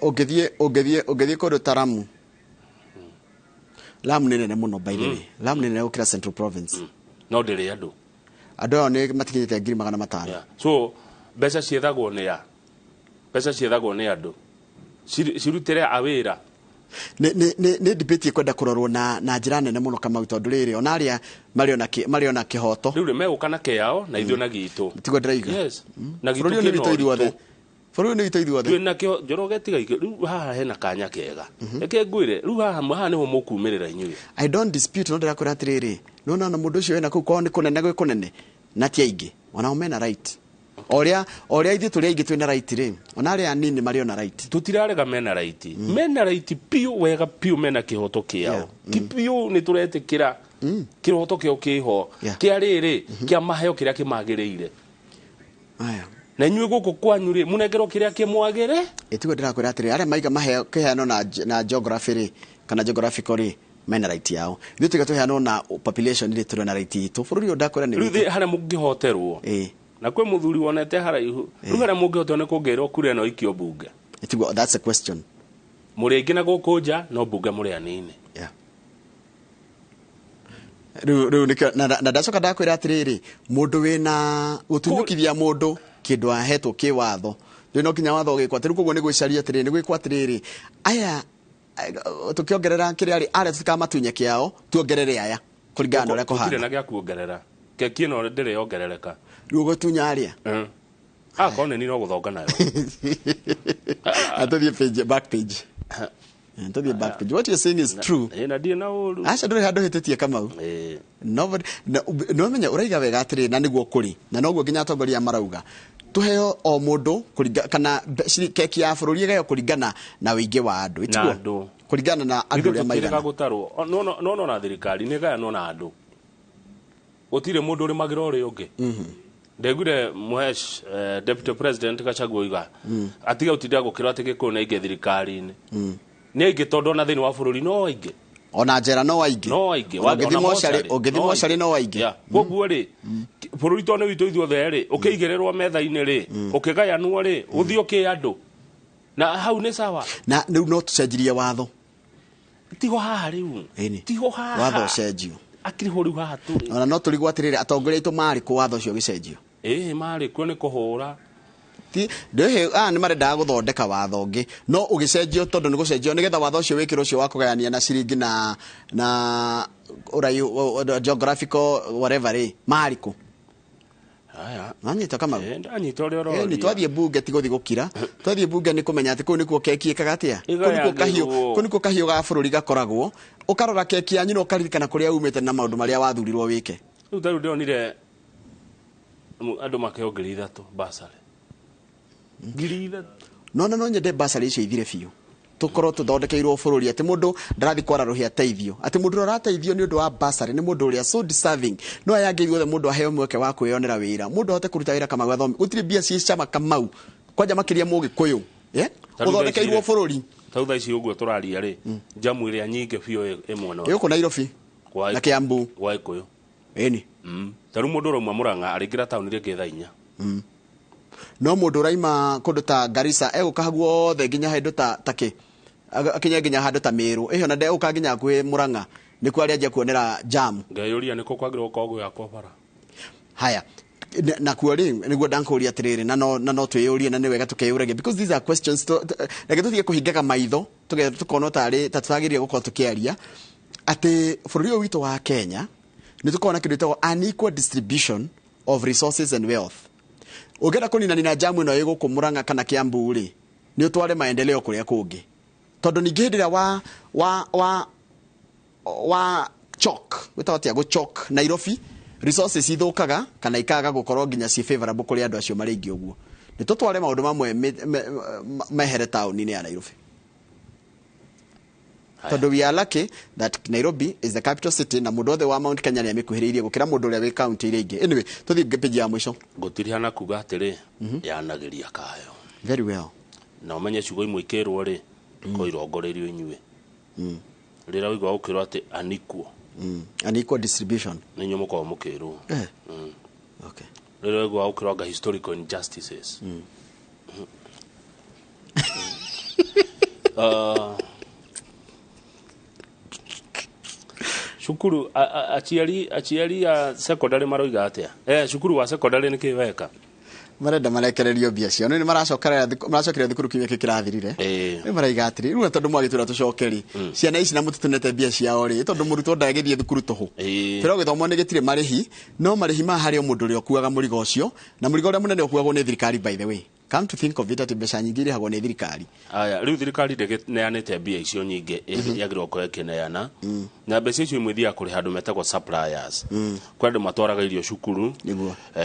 ungithie kundu Taramu Lamu nene muno by the way. Lamu nene ukira Central Province. No ndiri andu. Andu ao ni matikinyite 500. So mbeca ciethagwo ni ya. Mbeca ciethagwo ni andu. Cirutire awira. Ni debate kwenda kurorwo na njira nene muno kama tondu riri ona aria mariona kihoto. Riu megukana keyao na ithuĩ na gitu. Tigo ndĩraiga. Yes. Na gitu ni bitũ ithuothe. Bũrũri ni bitũ ithuothe. Twĩna kĩo Njoroge tiga riu haha hena kanya kega. Reke ngwĩre riu haha niho mũkuumĩrĩra inyuĩ. I don't dispute no ndĩrakwĩra atĩrĩrĩ. Nona na mũndũ ũcio wĩna kũu kwao nĩ kũnene gwĩ kũnene. Na ti aingĩ. Onao mena right. Oria ithuĩ tũrĩ aingĩ twĩna right rĩ. Ona arĩa anini mariona right. Tutirarega mena right. Mena right piu wega piu mena kĩhoto kĩao. Piu nĩ tũretĩkĩra kĩhoto kĩao kĩho. Kĩa rĩrĩ kĩa maheo kĩrĩa kĩmagĩrĩire. Aya. Na inyuĩ gũkũ kwanyu rĩ mũnengerwo kĩrĩa kĩmwagĩre. Ĩtigo ndĩrakwĩra atĩrĩrĩ arĩa maiga maheo kĩheano na geography rĩ kana geographical rĩ mena right yao. Ithuĩ tiga tũheanwo na population rĩ tũrĩ na right itũ. Bũrũri ũyũ ndakwĩra nĩ rĩu harĩa mũngĩhoterwo. Na kwĩ mũthuri wonete haraihu. Rĩu harĩa mũngĩhotwo nĩ kũngĩrwo kura ĩno ikio bunge. Ĩtigo that's a question. Mũrĩ aingĩ na gũkũ nja no bunge mũrĩ anini. Rĩu na ndacoka ndakwĩra atĩrĩrĩ mũndũ wĩna gũtunyũkithia mũndũ kĩndũ ahetwo kĩwatho no nginya watho ũgĩkwo atĩ rĩu koguo nĩ gwĩcaria atĩrĩrĩ nĩ gwĩkwo atĩrĩrĩ aya tũkĩongerera kĩrĩa arĩ arĩa tũtikamatunya kĩao tuongerere aya kũringana na ũrĩa kũhana. Gũtirĩ na gĩa kuongerera keki ĩno ndĩrĩongerereka. Rĩu gũtunya arĩa korwo nĩ niĩ no gũthonga nayo. Atũthiĩ page back page. Ntothie back page. What you're saying is true. Na ndiĩ na ũru. Aca ndũrĩ handũ hĩtĩtie Kamau. No menya ũraiga wega atĩrĩ na nĩguo kũrĩ na noguo nginya atongoria marauga tuheo o mũndũ kana keki ya bũrũri ĩgeo kũringana na ũingĩ wa andũ. Ĩtigo kũringana na andũ arĩa maigana. Gũtarwo no na thirikari nĩ gayanwo na andũ. Gũtirĩ mũndũ ũrĩ magira ũrĩa ũngĩ. Ndegure Muhesh Deputy President Gachagua iga atiga ũtinda gũkĩrwo atĩ gĩkũyũ na ingĩ thirikari-inĩ. Nĩ aingĩ tondũ ona thĩinĩ wa bũrũri no aingĩ. Ona njera no aingĩ. Ũngĩthi mocarĩ no aingĩ. Koguo rĩ bũrũri tondũ nĩ witũ ithuothe rĩ ũkĩigĩrĩrwo metha-inĩ rĩ ũkĩgayanwo rĩ ũthiĩ ũkĩ andũ. Na hau nĩ sawa. Na rĩu no tũcenjirie watho. Tigo haha rĩu. Tigo haha. Watho ũcenjio. Akĩrĩho rĩu haha tũrĩ. Ona no tũrigwo atĩrĩrĩ atongoria aitũ marĩ kũ watho ũcio ũgĩcenjio. Marĩ kuo nĩ kũhũra. Ndĩhe nĩ marendaga gũthondeka watho ũngĩ no ũgĩcenjio tondũ nĩ gũcenjio nĩgetha watho ũcio wĩkĩrwo ũcio wa kũgayania na ciringi na ũraihu geographical whatever rĩ marĩ kũ. Nanyita Kamau. Ndanyita ũrĩa ũroria. Nĩ twathiĩ bunge ti gũthiĩ gũkira. Twathiĩ bunge nĩ kũmenya atĩ kũu nĩkuo keki ĩkaga atĩa. Kũu nĩkuo kahiũ ga bũrũri gakoragwo. Ũkarora keki yanyu na ũkaririkana kũrĩa umĩte na maũndũ marĩa wathurirwo wĩke. Rĩu tarĩu ndĩronire andũ makĩongeria ithatũ basarĩ. No nyende basarĩ icio ithire biũ. Tũkorwo tũthondekeirwo bũrũri atĩ mũndũ ndarathi kwara rũhĩa teithio. Atĩ mũndũ ũrateithio nĩ ũndũ wa basarĩ nĩ mũndũ ũrĩa so deserving. No ayangĩ ithuothe mũndũ aheo mweke wa kwĩyonera wĩra. Mũndũ ahote kũruta wĩra Kamau athomi. Gũtirĩ mbia ciĩ cama Kamau. Kwanja makĩria Mũgĩkũyũ. Ũthondekeirwo bũrũri. Tau thaa ici ũguo tũraria rĩ jamu ĩrĩa nyingĩ biũ ĩmwe no. Gũkũ Nairobi na Kiambu. Wa Gĩkũyũ. Ĩni. Tarĩu mũndũ ũrauma Mũrang'a arĩngĩra taũni rĩngĩ thaa 4. No mũndũ ũraima kũndũ ta Garissa egũka guothe nginya handũ ta kĩ akinya nginya handũ ta Meru ĩyo na ndegũka nginya kwĩ Mũrang'a nĩkuo arĩa anjia kuonera jam. Ngeyũria nĩkũ kwagĩrĩirwo gũkorwo gwakwo bara. Haya nakuo rĩ nĩguo ndankũria atĩrĩrĩ na no twĩyũrie na nĩ wega tũkeyũragia because these are questions reke tũtige kũhingaga maitho tũkona tarĩ ta tũtagĩrĩire gũkorwo tũkĩaria atĩ bũrũri ũyũ witũ wa Kenya nĩ tũkorwo na kĩndũ gĩtagwo unequal distribution of resources and wealth. Ũngĩenda kũninani na jamu ĩno ĩgũkũ Mũrang'a kana Kiambu rĩ nĩ ũtware maendeleo kũrĩa kũngĩ tondũ ningĩ hĩndĩ ĩrĩa wa chok wĩtagwo atĩa gũchok Nairobi resources ithũkaga kana ikaga gũkorwo nginya ci favorable kũrĩ andũ acio marĩ ingĩ ũguo nĩ tũtware maũndũ mamwe mehere taũni-inĩ ya Nairobi. Tondũ we are lucky that Nairobi is the capital city na mũndũ othe wa Mount Kenya nĩ amĩkuhĩrĩirie gũkĩra mũndũ ũrĩa wĩ county iria ingĩ. Anyway tũthiĩ page ya mũico. Gũtirĩ hana kuga atĩrĩ yanagĩria kayo. Very well. Na ũmenye ciugo imwe ikĩrwo rĩ ko irongoreirio inyuĩ. Rĩrĩa ũigua gũkĩrwo atĩ unequal. Unequal distribution. Nĩ inyuĩ mũkorwo mũkĩrwo. Okay. Rĩrĩa ũigua gũkĩrwo anga historical injustices. cukuru aciari ya secondary maroiga atia cukuru wa secondary ni kiweka marenda marekererio mbia cio ni maracokereria thukuru kiumia kirathirire ni maraiga atiri riu tondu mwagitwira tucokeri ciana ici na mututunete mbia ciao ri tondu murutwo ndagithie thukuru tuhu tiro githomo ni gitire marihi no marihi ma hari mundu ri okuaga murigo ucio na murigo uria munene okuagwo ni thirikari by the way. Come to think of it, ati mbeca nyingi irihagwo ni thirikari. Riu thirikari neanite mbia icio nyingi yagirwo ko ekeneana na mbeca icio imwe thia kuri handu metagwo suppliers kwa andu matwaraga irio cukuru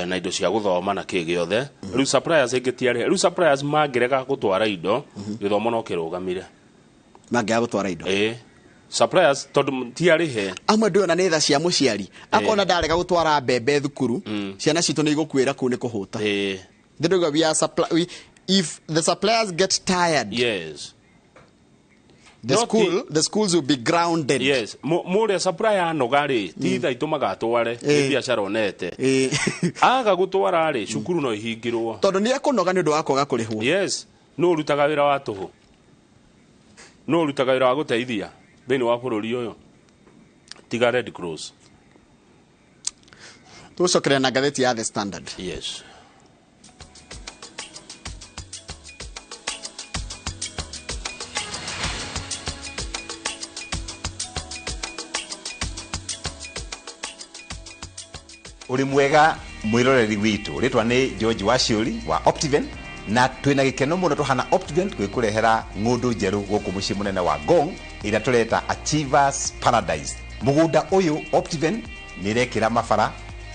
na indo cia guthoma na kigiothe riu suppliers ingitiari riu suppliers mangirega gutwara indo githomo no kirugamire mangirega gutwara indo suppliers tondu tiarihe amwe ndio na netha cia muciari akona ndarega gutwara mbembe thukuru ciana citu ni igukwira ku ni kuhuta we are if the suppliers get tired, yes, the schools will be grounded. Yes, more supplier no gari titha itumaga tware biashara onete aga gutwara ri cukuru no ihingirwo tondu ni akunoga ni ndu wakoga kurihwo. Yes, no rutaga wira wa tuhu no rutaga wira wa guteithia thini wa bururi uyu tiga Red Cross tucokere na gatheti ya The Standard. Yes. Uri mwega mwiroreri witu ritwa ni George Washuri wa Optiven na twina gikeno muno tuhana Optiven twikurehera ngundu njeru guku muci munene wa Ngong ira tureta Achievers Paradise. Mugunda uyu Optiven nirekira mafara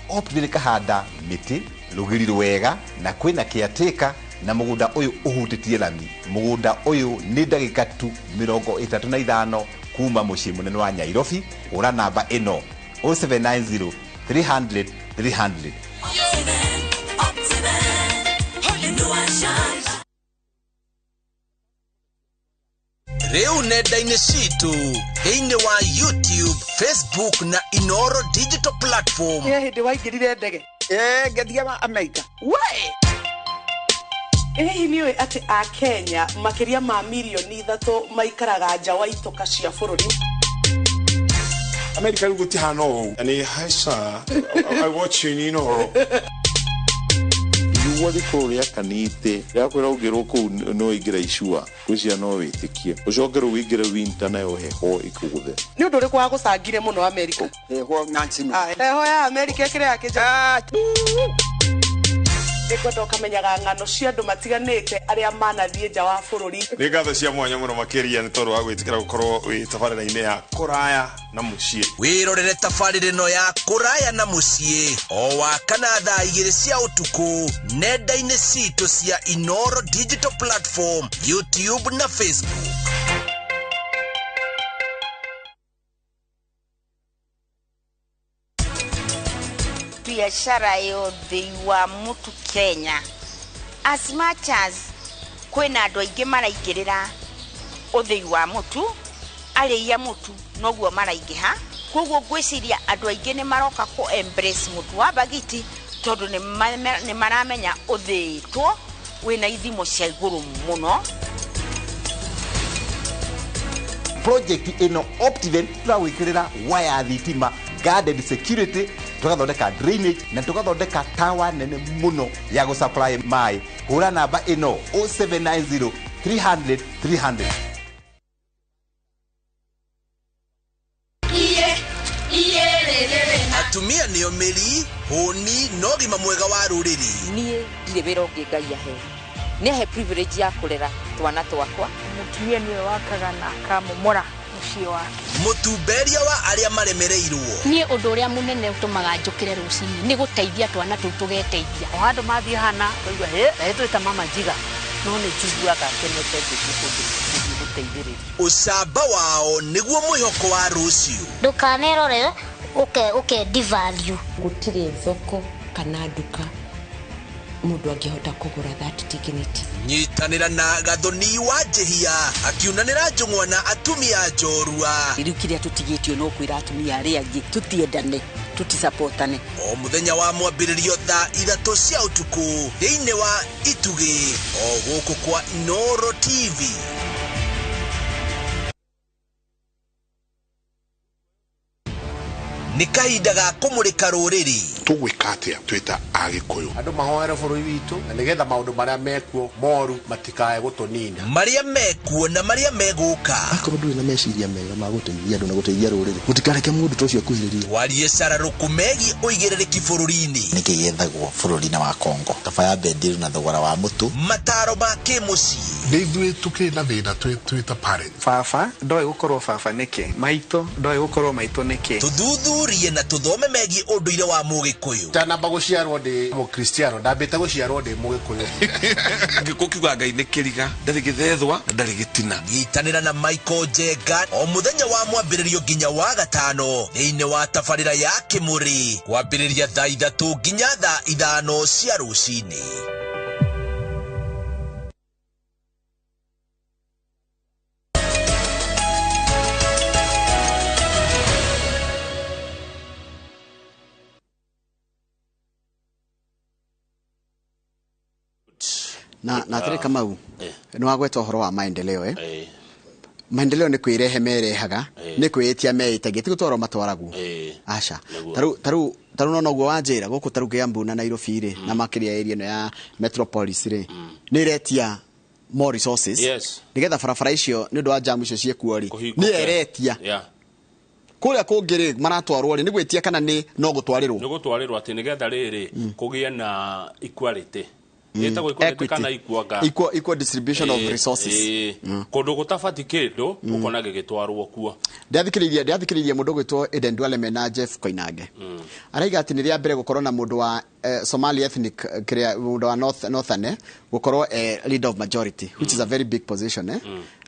Optiven kahanda miti rugiri rwega na kwina kiateka na mugunda uyu uhutitie lami. Mugunda uyu ni ndagika tu 35 kuma muci munene wa Nyairobi. Ura namba ino 0790 300 300. Reu nenda-inĩ citũ thĩinĩ wa YouTube, Facebook na Inooro digital platform. Hĩndĩ waingĩrire ndege ngathiaga Amerika we nĩ ũĩ atĩ a Kenya makĩria ma milioni 3 maikaraga nja wa itoka cia bũrũri. America will go to Hano and hi sir, I watch you in Inooro. You want to call ya kanite ya kwera ugero ku no igira ishua kucia no witikie ucokero wigira winter na yo heho ikuguthe ni undu ri kwa gucangire muno America heho nansi heho ya America kire yake Eko kamenyaga ngano cia andu matiganite aria manathie nja wa bururi ni ngatho cia mwanya muno makiria ni tondu wa gwitikira gukorwo wi tabarira-ini ya kuraya na mucie wirorere tabarira ino ya kuraya na mucie o wakana thaa 2 cia utuku nenda-ini citũ cia Inooro digital platform, YouTube na Facebook. Biashara yothe wa mutu Kenya as much as kwina andu aingi maraingirira uthei wa mutu aria mutu noguo maraingiha koguo gwiciria andu aingi ni maroka ku embrace mutu wa bagiti tondu ni maramenya utheitwo wina ithimo cia iguru muno. Project ino Optiven turawikirira waya thitima, guarded security, tugathondeka drainage na tugathondeka tower nene muno ya go supply mai. Hura namba ino 0790 300 300. Atumia nio meri honi no gima mwega wa ruriri nie ndire wira ungingaia he ni he privilege ya kurera twana twakwa mutumia niwe wakaga na akamomora muciĩ wake mutumberia wa aria maremereirwo nie undu uria munene utumaga njukire rucini ni guteithia twana tu tugeteithia o handu mathie hana koigwa he twita mama jiga no ni njiguaga kenete guteithĩrĩria ucamba wao niguo mwihoko wa rucio ndukanerore uke devalue gutire thoko kana nduka mundu angihota kugura that dignity. Nyitanira na gathoni wa jehia akiunanira njung'wa na atumia njorua riu kiria tutigitio no kwira atumia aria angi tutiendane tutisupportane o muthenya wa mwambiririo thaa 3 cia utuku thiini wa itugi o guku kwa Inooro TV. nĩ kahinda ga kũmũrĩka rũrĩrĩ. Tũgwĩka atĩa twĩta Agĩkũyũ? Andũ mahoere bũrũri witũ na nĩgetha maũndũ marĩa mekuo moru matikae gũtũnina. Marĩa mekuo na marĩa megũka. Akorwo ndũrĩ na meciria mega ma gũteithia andũ na gũteithia rũrĩrĩ, mũtikareke mũndũ ta ũcio akuhĩrĩrie. Twarie cararũku megiĩ ũigĩrĩrĩki bũrũri-inĩ. Nĩkĩ gĩethagwo bũrũri-inĩ wa Kongo? Kaba ya bendiru na thogora wa mũtu. Mataro ma kĩmũciĩ. Nĩ ithuĩ tũkĩrĩ na thĩna twĩta parents. Baba ndoĩ gũkorwo baba nĩkĩ? Maitũ ndoĩ gũkorwo maitũ nĩkĩ? Tuthuthurie na tuthome megiĩ ũndũire wa Mũgĩkũyũ. Ndanamba gũciarwo ndĩ Mũkristiano, ndambĩte gũciarwo ndĩ Mũgĩkũyũ. Ngĩkũ kiuga Ngai nĩ kĩriga, ndarĩ gĩthethwa, ndarĩ gĩtina. Nyitanĩra na Michael Jenga o mũthenya wa mwambĩrĩrio nginya wa gatano thĩinĩ wa tabarĩra ya Kĩmũrĩ kwambĩrĩria thaa 3 nginya thaa 5 cia rũcinĩ. na tiri Kamau no agweta uhoro wa maendeleo maendeleo ni kwirehe merehaga ni kwitia meitagie ti gutwara matwaragu acha taru no gwo wanjira guku taru Kiambu na Nairobi ri na makiria area no ya metropolis ri ni iretia more resources nigetha barabara icio ni ndu wa jamu icio ciekuo ri ni eretia kuria kungiri maratwarwo ri ni gwitia kana ni no gutwarirwo ati nigetha riri kugia na equality equal distribution of resources kundu gutabati kindu ukona gigitwarwo kuo ndathikiririe mundu gwitwo Eden Duale na Jeff Koinange araiga ati niria mbere gukorwo na mundu wa Somali ethnic mundu wa northern gukorwo leader of majority which is a very big position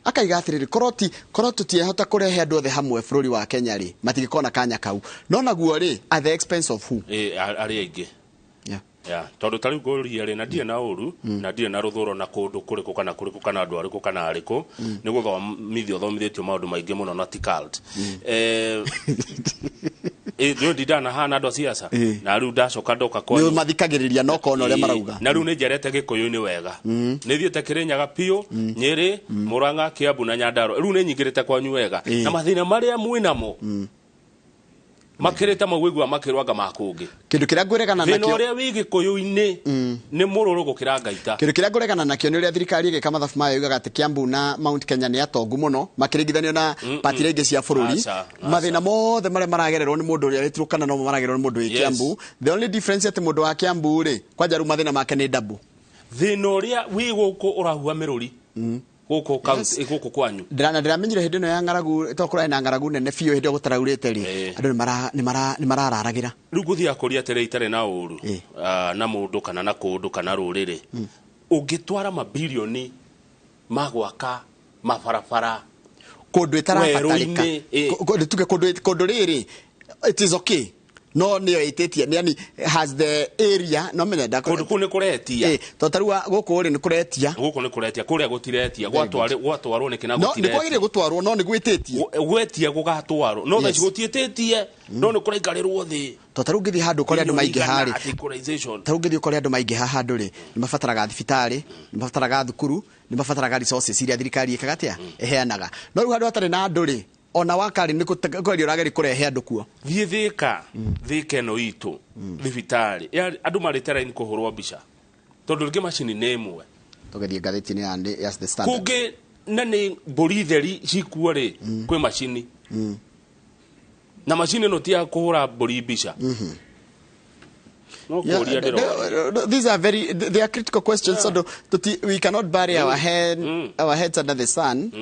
akaiga atiriri korwo tutiehota kurehe andu othe hamwe bururi wa Kenya ri matigikona kanya kau no naguo ri at the expense of who ari aingi tondu tari ngori ari na die na uru na die na ruthuro na kundu kuriku kana andu ariku kana ariku ni guthomithio thomithitio maundu maingi muno na tikald ndio ndidana hana andu siasa na riu ndacoka ndoka kwa ni mathikagiriria no kona uria marauga na riu ni njerete Gikuyu-ini wega ni thiete Kirinyaga Piu Nyeri Murang'a Kiambu na Nyandarua riu ni nyingirite kwanyu wega na mathina maria mwinamo makireta magwigwa makirwanga makungi kindu kiria nguregana nakio uria wi Gikuyu-ini ni mururu gukira ngaita kindu kiria nguregana nakio ni uria thirikari igeka mathabu mayo yugaga ati Kiambu na Mount Kenya ni atongu muno makiringithanio na patire ingi cia bururi mathina mothe maria maragererwo ni mundu uria witurukana no maragererwo ni mundu wi Kiambu the only difference ati mundu wa Kiambu ri kwanja ru mathina make ni double thina uria wi guku urahua miruri guku county guku kwanyu ndiramenyire hindi no ya ngaragu tokora ina ngaragu nene fiyo hindi gutaraurite ri andu ni marararagira riu guthia kuria tere itare na uru na mundu kana na kundu kana ruriri ungitwara mabilioni magwaka mabarabara kundu itarabatarika kundu riri it is okay no niyo itetia yani has the area no menya kundu ni kuretia to tarua guku ri ni kuretia kuria gutiretia gwatwarwo ni kina gutiretia no ni kwagire gutwarwo no ni gwitetie gwetia gugatwarwo no thaci gutietetie no ni kuraikarirwo thi to taru ngithi handu kore andu maingi hari taru ngithi kore andu maingi handu ri ni mafataraga thibitari ni mafataraga thukuru ni mafataraga resources iria thirikari ikagatia eheanaga no ru handu atari na andu ri ona wakari ni kweli urageri kurehe andu kuo thie thika no itu thibitari andu maritera ni kuhurwo mbica tondu ringi macini ni imwe tugethie ngatheti-ini ya the standard kungi na ni mburi theri cikuo ri kwi macini na macini no tia kuhura mburi mbica no these are they are critical questions so we cannot bury our heads under the sun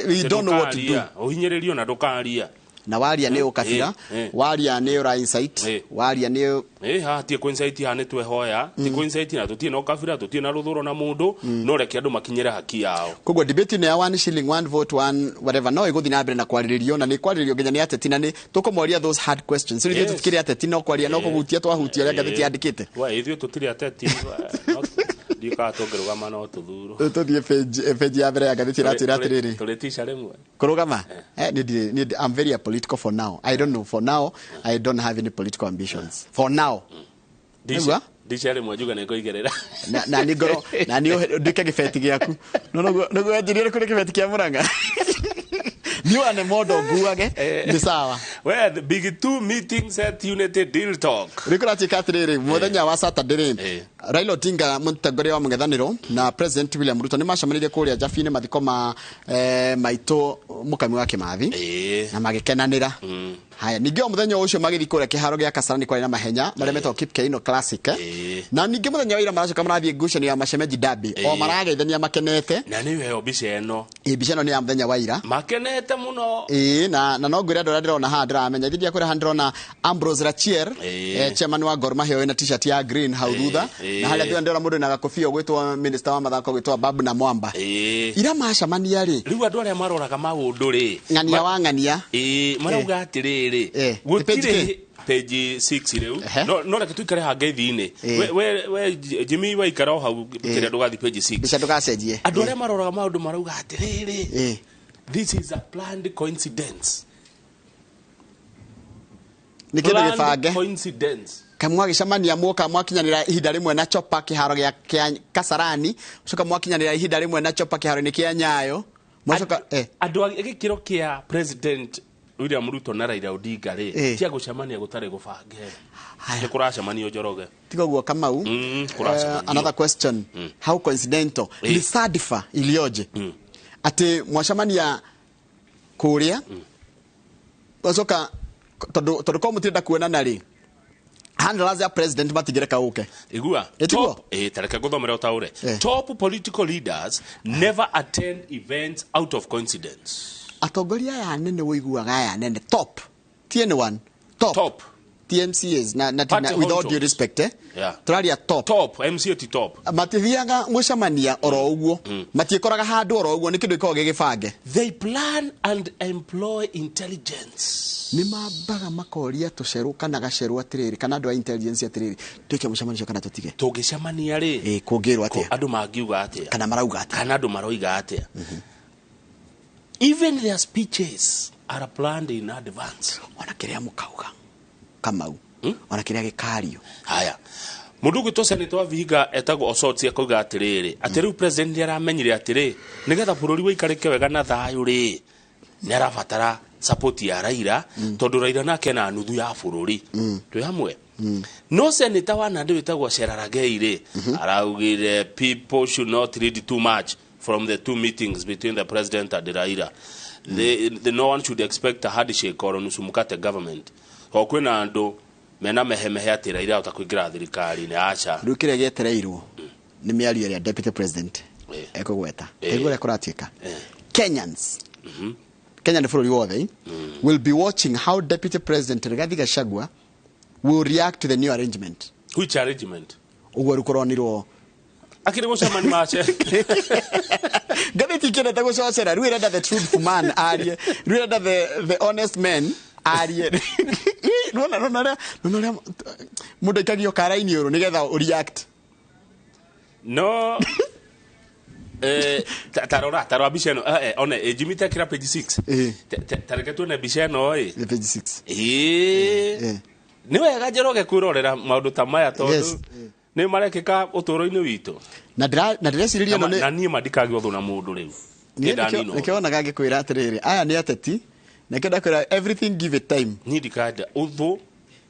we don't know what to do ohinyeririo na ndukaria na waria ni ukabira waria ni ura insight waria ni hatie ku insight ha ni twehoya ti ku insight na tutie no kabira tutie na ruthuro na mundu no reke andu makinyira haki yao kogwo debate ni ya 1 shilling 1 vote 1 whatever no iguthi na mbere na kwaririo na ni kwaririo nginya ni ateti na ni tukomoria those hard questions so tutikire ateti no kwaria no kuhutia twahutia ria ngatheti yandikite wa ithio tutire ateti ndikatongerugama no tuthuru tuthie page ya mbere ya ngatheti ratira atiriri tulitisha rimwe kurugama I'm very political for now. I don't know. For now, I don't have any political ambitions. For now. Dichere mwajuga na kuigerera. Na ni goro, na ni ndike gifeti giaku. No ajirire kuri gifeti kia Murang'a. Niyo ane modo guage ni sawa. where the big two meetings at Unity Deal Talk. Rikurati katiriri muthenya wa Saturday Raila Odinga mutongoria wa mung'ethaniro na President William Ruto ni macemanirie kuria Jafine mathiko ma maito mukami wa Kimathi na magikenanira. Haya ningĩ muthenya ucio magithi kuria kiharo gya Kasarani kwa na mahenya maria metwo Kipkeino Classic na ningĩ muthenya wa ira maracoka marathie ngucanio ya Mashemeji Derby o marageithania makenete na niwe obica eno ni ya muthenya wa ira makenete muno na no ngwira ndora ndirona ha ndiramenya thidia kwira ha ndirona Ambrose Rachier chairman wa Gor Mahia na t-shirt ya green hau thutha na halia ndio ndora mundu na gakofia gwitwa minister wa mathako gwitwa Babu na Mwamba ira macamania ri riu andu aria maroraga maundu ri ng'ania wa ng'ania marauga atiriri gutire page 6 riu no reke tuikare ha ngeithi-ini we Jimmy wa ikara hau kire ndugathi page 6 bica ndugacenjie andu aria maroraga maundu marauga atiriri this is a planned coincidence ni kindu gibange coincidence kamwa gicamania muka mwakinyanira ihinda rimwe na chopa kiharo gya Kasarani ucoka mwakinyanira ihinda rimwe na chopa kiharo ni kia Nyayo mwacoka andu gikiro kia president William Ruto na Raila Odinga ri tia gucemania gutare gubange ni kuracemania Njoroge tiga guo Kamau another question how coincidental ni sadifa ilioje ati mwacemania kuria wacoka tondu ko mutirenda kuonana ri handlaza president matigireka uke igua top tareka guthomera utaure top political leaders never attend events out of coincidence atongoria ya nene woiguaga ya nene top TN1 top TMCs na with all due respect turaria top MC ti top matithiaga mucamania oro uguo matiekoraga handu oro uguo ni kindu ikogo gigibange they plan and employ intelligence ni mambaga makoria tuceru kana gaceru atiriri kana andu a intelligence atiriri tuike mucamanio kana tutige tugicamania ri kungirwa atia andu mangiuga atia kana marauga atia kana andu maroiga atia even their speeches are planned in advance ona kiria mukauga Kamau ona kiria gikario haya mundu gwitwo senator wa Vihiga etagwo Osotsi akauga atiriri atiru president aramenyire atiri nigetha bururi wikarike wega na thayu ri ni arabatara support ya Raila tondu Raila nake na nuthu ya bururi twi hamwe no senator wa Nandi witagwo Cheraragei ri araugire people should not read too much from the two meetings between the president and Raila no one should expect a handshake or nusumukate government kwina andu mena mehemehe ati Raila utakwingira thirikari ni acha rukire getereirwo ni miario ya deputy president ekogweta egure kuratika Kenyans Kenya ni bururi wothe will be watching how deputy president Rigathi Gachagua will react to the new arrangement. Which arrangement? Ugwe rukoronirwo akiri gucemani mache gabeti kene tago shocera ruirenda the truthful man arie ruirenda the honest man arie nona mundu ikagio karaini uru nigetha react no tarora bisheno one Jimmy takira page 6 tareke tu na bisheno page 6 ni wega Njoroge kwirorera maundu ta maya tondu ni marekeka uturo-ini witu na ndireciria no na nie madikagi uthu na mundu riu nikiona gagikwira atiriri aya ni ateti na kenda kwira everything give it time ni dikada uthu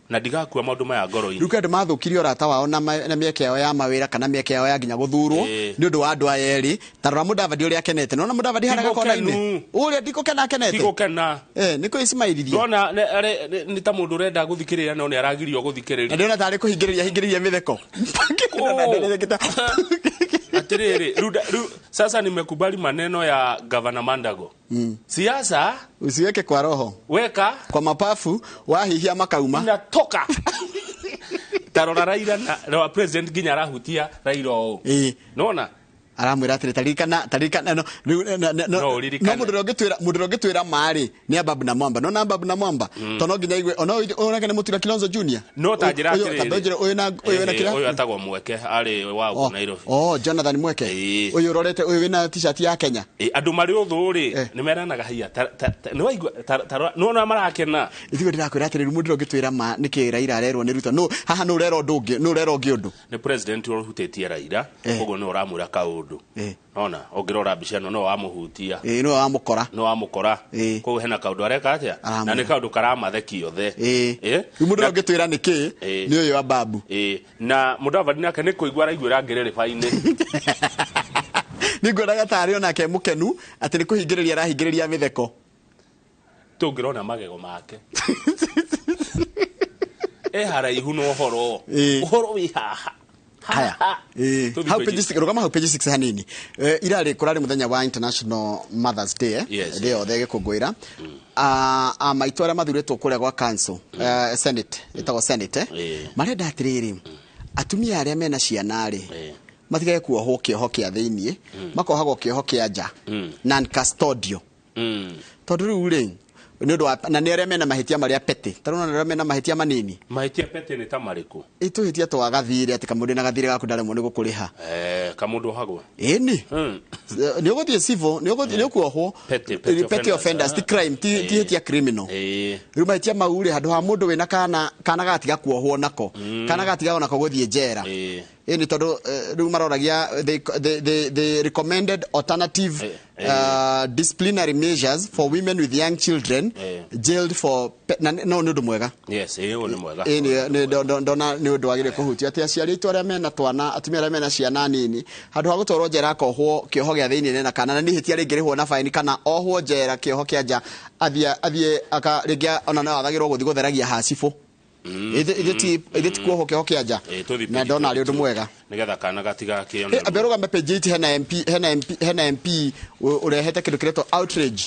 na digakua maundu maya ngoro-ini ruka ndu mathukirio rata wao na mieke yao ya mawira kana mieke yao ya ginya guthurwo ni undu wa andu ayeri tarora Mudavadi uria akenete nona Mudavadi haraga kona-ini uria ndiko kena akenete ndiko kena niko ismailirie nona ni ta mundu urenda guthikiriria no ni aragirio guthikiriria ndona tari kuhingiriria mitheko atiriri sasa nimekubali maneno ya Governor Mandago siasa usiweke kwa roho weka kwa mapafu wahihia makauma inatoka tarora Raila na president ginya rahutia Raila o nona aramwira atire tarikana no mundu ngitwira mari ni Babu na Mwamba no Babu na Mwamba tono ginya igwe ona kene mutira Kilonzo Junior no tajira atire uyu na kira uyu atagwo Mweke ari wa Nairobi Jonathan Mweke uyu rorete uyu wina t-shirt ya Kenya andu mari uthuri ni meranaga hiya ni waigwa no marakena ithigo ndirakwira atire mundu ngitwira ma niki Raila arerwo ni Ruto no haha no rero ndungi no rero ngi undu ni president uruhutetie Raila kogo no uramura kauru mundu ona ongirora mbica no wamuhutia no wamukora ko hena kaundu areka atia na ni kaundu karamatheki othe mundu ongitwira niki ni uyu wa babu na Mudavadi nake ni kuigua raiguira ngereriba-ini ningwiraga tari onake mukenu ati ni kuhingiriria arahingiriria mitheko tungirona magego make haraihu no uhoro wi haha haya how page 6 rogama how page 6 hanini irari kurari muthenya wa International Mothers Day leo thege kugwira maitwara mathuretwo kuria gwa council senate itago senate marenda atiriri atumia aria mena ciana ri matige kuohwo kioho kia thiini makohagwo kioho kia nja non custodial tondu riu ri nundu na ni aria mena mahitia maria pete tarona aria mena mahitia manini mahitia pete ni ta mariku ituhitia to agathire ati kamundu na gathire gaku ndare mo ni gukuriha kamundu hagwo ni uguthie civil ni ukuohwo pete offenders the crime ti hitia criminal riu mahitia maure handu ha mundu wina kana gatiga kuohwo nako kana gatiga onako guthie njera ni tondu riu maroragia the recommended alternative disciplinary measures for women with young children jailed for no nundu mwega ni mwega ni ndona ni undu wagire kuhutia ati aciari itu aria mena twana atumia aria mena ciana nini handu ha gutwarwo njera kohwo kioho gia thiini na kana ni hitia ringirihwo na fine kana ohwo njera kioho kia nja athie akaringia ona no athagirwo guthi gutheragia hacibũ ithiti kuoho kioho kia nja na ndona ari undu mwega nigetha kana gatiga kione aberoga message iti hena MP urehete kindu kiretwo outrage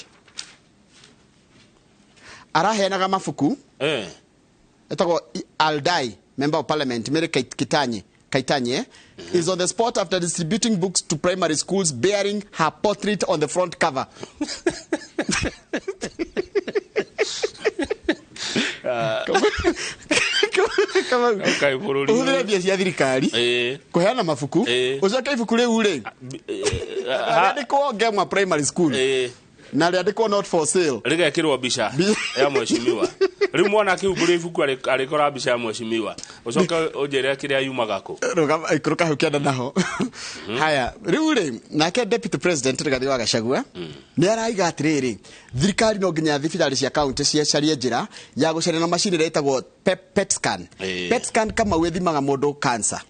arahenaga mafuku etagwo Aldai member of parliament Mary Kaitanye is on the spot after distributing books to primary schools bearing her portrait on the front cover. Uhudhira bia cia thirikari kuheana mafuku ucoke ibuku riu ri andikwo Gemwa primary school na andikwo not for sale rigekirwo mbica ya mheshimiwa riu mwana akiumbura ibuku arikora mbica ya mheshimiwa ucoke unjire kiria yumaga ku ikuruka hukienda naho haya riu ri nake deputy president Rigathi wa Gachagua ni araiga atiriri thirikari no nginya thibitari cia county ciacarie njira ya gucerera na machine retagwo PET scan PET scan kama wethimaga mundu cancer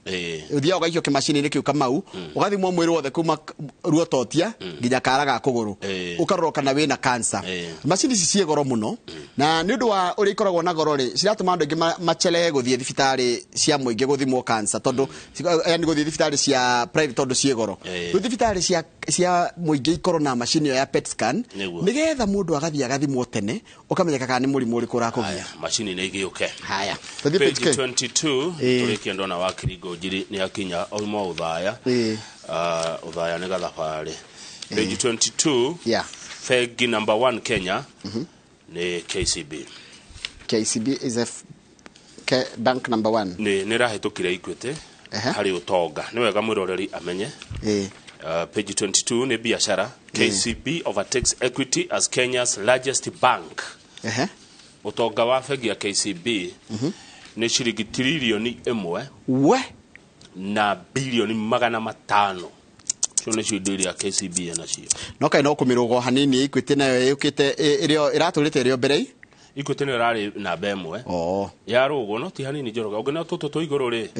uthia ugaikio ki machine ni kiu kamau ugathimwo mwiri wothe kuma ruototia nginya karaga kuguru ukaroka na wina cancer machine ici cie goro muno na ni undu wa uri ikoragwo na goro ri ciratuma andu ingi machele guthie thibitari cia muingi guthimwo cancer tondu yani guthie thibitari cia private tondu cie goro thibitari cia muingi ikoro na machine ya PET scan nigetha mundu agathimwo tene ukamenyeka kana ni murimu uri kurakugia machine ni igiuke haya page 22 turiki ndona wa Kirigo Njiri ni akinya oimo uthaya uthaya ni gathabari page 22 fegi number 1 Kenya ni KCB is a bank number 1 ni rahitukire Equity hari utonga ni wega mwiroreri amenye page 22 ni biashara KCB overtakes Equity as Kenya's largest bank utonga wa fegi ya KCB ni shilingi trilioni 1 na bilioni 500 Shone shudiri ya KCB na cio no kai no kumirugo hanini Equity nayo yukite irio iraturite irio berei Equity ni rari na bemwe ya rugo no ti hanini joroga ugena toto to igoro ri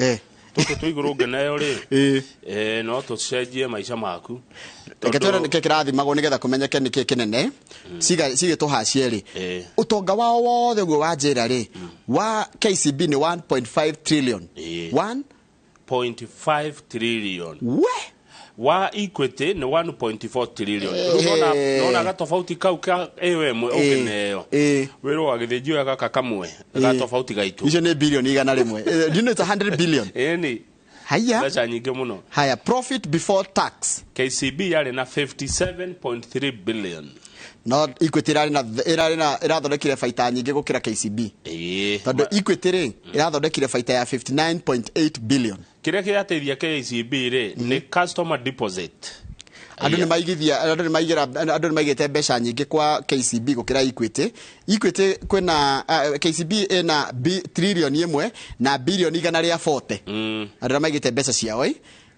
toto to igoro ugenayo ri no to cenjie maisha maku ketwera nike kirathimagwo nigetha kumenyeke niki kinene sige tuhacie ri utonga wao wothe guo wa njira ri wa KCB ni 1.5 trillion 1.5 trillion wa Equity ni 1.4 trillion nona ga tofauti kau ka mwe ugeneyo wero wa githijio gaka kamwe ga tofauti gaitu icio ni bilioni igana rimwe do you know it's 100 billion ni haya acha nyingi muno haya profit before tax KCB yale na 57.3 billion no Equity irathondekire faita nyingi gukira KCB tondu Equity ri irathondekire faita ya 59.8 billion kiria kiateithia KCB ri ni customer deposit andu ni maigite mbeca nyingi kwa KCB gukira Equity kwina KCB ina trillion 1 na billion 140 andu ni maigite mbeca ciao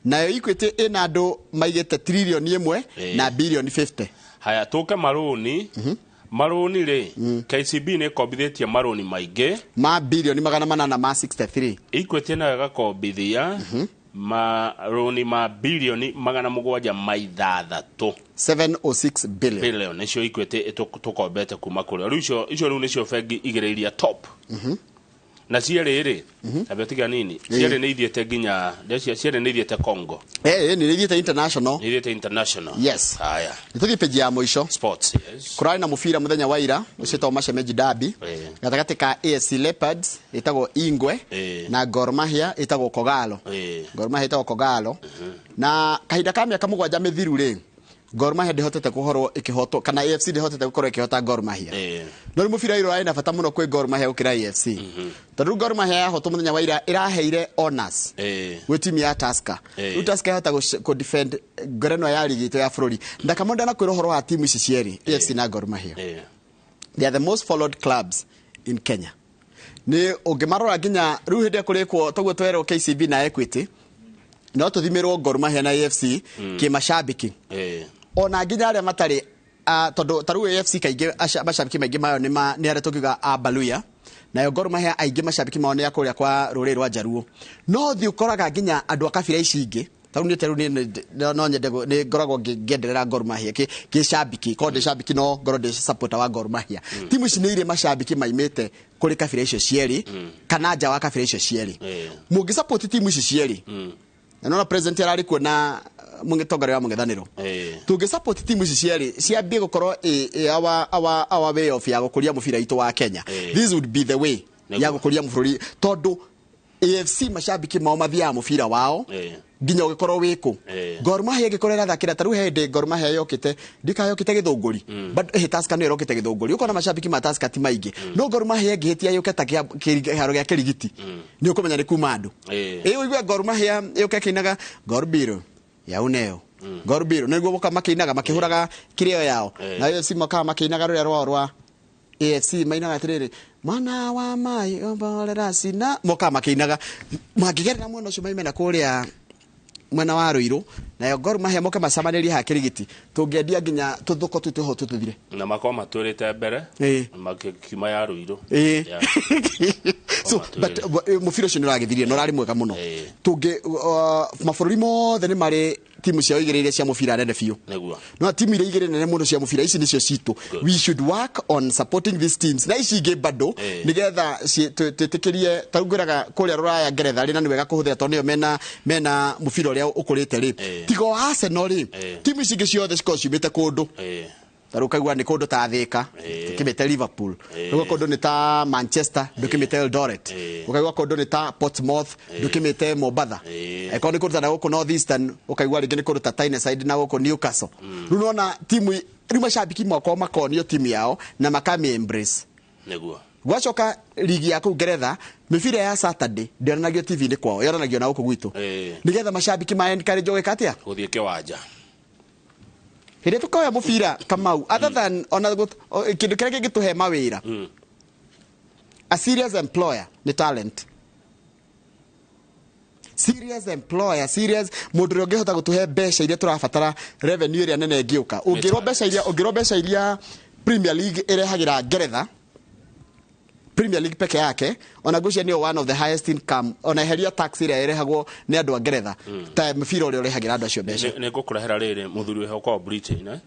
nayo Equity ina andu maigite trillion 1 na billion 50. Haya tuke maroni maroni ri KCB ne kombithitie maroni maige ma billion 863. Equity na gakombithia maroni ma billion 706 706 billion nicio Equity tukombete kuma kuri riu icio nicio bengi igereiria top na ciere ri abetiga nini ciere ni ithiete ginya ciere ni ithiete Congo ni ithiete international yes haya nituthi page ya moisho sports yes kurari na mufira muthenya wa ira ucitwa Mashemeji Derby gatagati ka AFC Leopards itago Ingwe na Gor Mahia itago Kogalo Gor Mahia itago Kogalo na kahinda ka miaka 7 mithiru ri Gor Mahia ndihotete kuhorwo ikihoto kana AFC ndihotete gukorwo ikihota Gor Mahia no ri mufira iro aina bata muno kwi Gor Mahia ukira AFC tondu Gor Mahia yahoto muthenya wa ira iraheire honors we timu ya Tusker Tusker hota go defend goreno ya ligi ya bururi ndakamonda na kwiro horo wa timu ici cieri AFC na Gor Mahia they are the most followed clubs in Kenya ni ungimarora ginya riu hinde kurikwo toguo twero KCB na Equity no tuthimirwo Gor Mahia na AFC ki mashabiki ona ginya aria matari tondu taru AFC kaige mashabiki maingi mayo ni aria tukiga abaluya na Gor Mahia aingi mashabiki mao ni akuria kwa ruri rwa Jaruo no thi ukoraga ginya andu akabira ici ingi taru ni no nyende ni ngoragwo ngenderera Gor Mahia ki shabiki konde shabiki no ngorode supporter wa Gor Mahia timu ici ni ire mashabiki maimete kuri kabira icio cieri kana nja wa kabira icio cieri mungi support timu ici cieri na president arari kuona mungitongare wa mungethaniro tungi support timu ici cieri ciambie gukorwo our way of ya gukuria mufira itu wa Kenya this would be the way ya gukuria mufuri tondu AFC mashabiki mao mathia mufira wao ginya ugikorwo wiku Gor Mahia gikorera thakira taru hende Gor Mahia yokite ndikayokite githunguri but Tusker no yokite githunguri ukona mashabiki ma Tusker ti maige no Gor Mahia gihitia yoketa kiharo gya kirigiti ni ukumenya ni kuma andu uigwe Gor Mahia yoke kinaga Gor Biro ya uneo Gor Biro niguo boka makinaga makihuraga kirio yao na AFC maka makinaga ruria rwa AFC mainaga atiriri mwana wa mai ombolera sina moka makinaga magigerera muno cio maimena kuria mwana wa Ruiru na Gor Mahia moka macamanĩria ha kirigiti tungĩendia nginya tuthuko tutuho tuthire na makoma turite mbere makima ya Ruiru so but mufiro cio nĩragithirie no rari mwega muno tungi mabũrũri mothe nĩ marĩ timu cia igereire cia mufira nene biũ no timu ile igere nene muno cia mufira ici nicio citu we should work on supporting these teams na ici ingi bado nigetha twitikirie taungiraga kuria ruraya Ngeretha rina ni wega kuhuthira tonio mena mufira uria ukurite ri tigo Arsenal ri timu ici ingi ciothe cikocimite kundu tarukagwa ni kundu ta Thika tukimete Liverpool rugo kundu ni ta Manchester tukimete Eldoret ukagwa kundu ni ta Portsmouth tukimete Mombasa eko ni kundu ta guku North Eastern ukagwa ringi ni kundu ta Tyneside na guku Newcastle runona timu ri mashabiki mwako makonio timu yao na makami embrace neguo gwacoka ligi ya ku Ngeretha mifira ya Saturday ndionagio TV ni kwao yoranagio na guku gwitu nigetha mashabiki ma encourage gwikatia guthie kiwanja hire tukoya mufira kamau other than kindu kire kingituhe mawira a serious employer ni talent serious mundu ungihota gutuhe besha iria turabatara revenue iria nene ngiuka ungirwo besha iria Premier League irehagira Ngeretha Premier League peke yake ona gucia ni one of the highest income ona heria tax ire irehagwo ni andu a Ngeretha ta mfira uri urehagira andu acio besha ne gukurehera riri muthuri we kwa Britain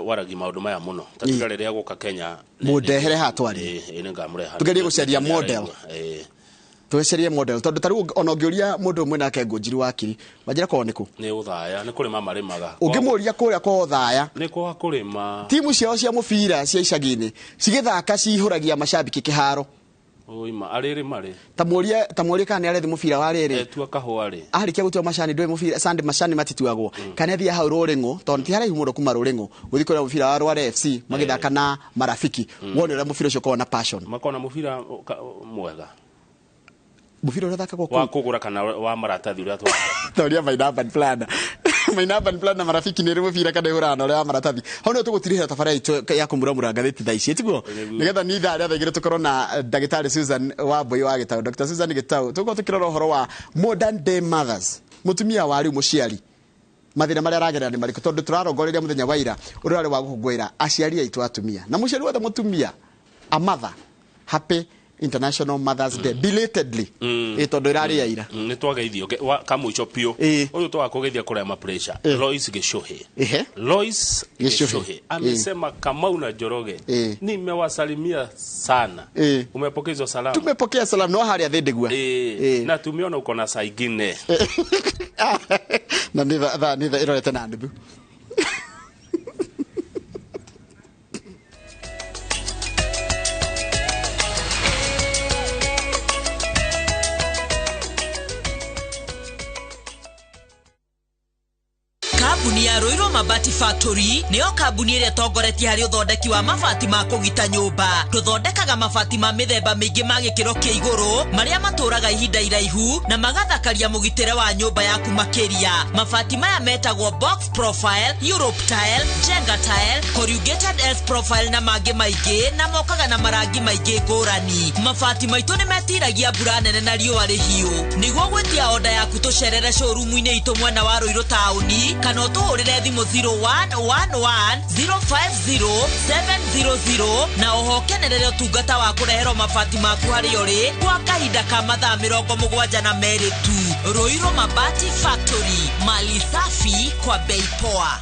waragi maundu maya muno tatiga riria guka Kenya mudehere hatwari ine ngamureha tugerie gucaria model twecerie model tondu taru ona ngiuria mundu mwe nake ngujiri wakiri wajira kwoniku ni uthaya ni kuri mama rimaga ungimuria kuria kwa uthaya ni kwa kurima timu ciao cia mufira cia icagini cigithaka cihuragia mashabiki kiharo oima ariri mari tamuria kana arethi mufira wa riri etua kahwari arikia gutua macani ndwe mufira sande macani matituagwo kana thia hau ruringo tondu ti haraihu mundu kuma ruringo guthi kuria mufira wa Rware FC magithaka na marafiki wone ura mufira ucio kwa na passion makona mufira mwega mufira ura thaka wa kugura kana wa maratathi uria twa toria mainaban plan na marafiki ni mufira kana urana ura maratathi hono tugutirihira tabara ya kumuramura ngatheti thaici tiguo nigetha ni tha aria thegire tukorwo na ndagitari Susan wa boy wa gitau Dr. Susan gitau tuko tukirora horo wa modern day mothers mutumia wari muciari mathina maria aragerera ni mariko tondu turarongoreria muthenya wa ira uria wari wa gukungwira aciari aitu atumia na muciari wothe mutumia a mother happy International Mother's Day belatedly tondu irari ya ira ni twageithio kamwicho pio uyu twakugethia kurema pressure Lois Geshohe Lois Geshohe amesema Kamau na Njoroge nimewasalimia sana umepokea hizo salamu tumepokea salamu no haria thendigua na tumeona uko na saigine na nitha irorete na ndubu Kambuni ya Roiro Mabati Factory niyo kambuni iria tongoretie hari uthondeki wa mabati ma kugita nyumba. Tuthondekaga mabati ma mithemba mingi ma gikiro kia iguru maria maturaga ihinda iraihu na magathakaria mugitire wa nyumba yaku makiria. Mabati maya metagwo box profile, Europe tile, Jenga tile, corrugated S profile na mangi maingi na mokaga na marangi maingi ngurani. Mabati maitu ni metiragia mbura nene na riũa rĩhiũ. Niguo gwetia order yaku tucerere showroom-ini itu mwena wa Roiro tauni kana tuhurire thimu 0111050700 na uhokenerere utungata wa kurehero mabati maku hari uri kwa kahinda ka mathaa 72 tu. Roiro Mabati Factory, mali safi kwa bei poa.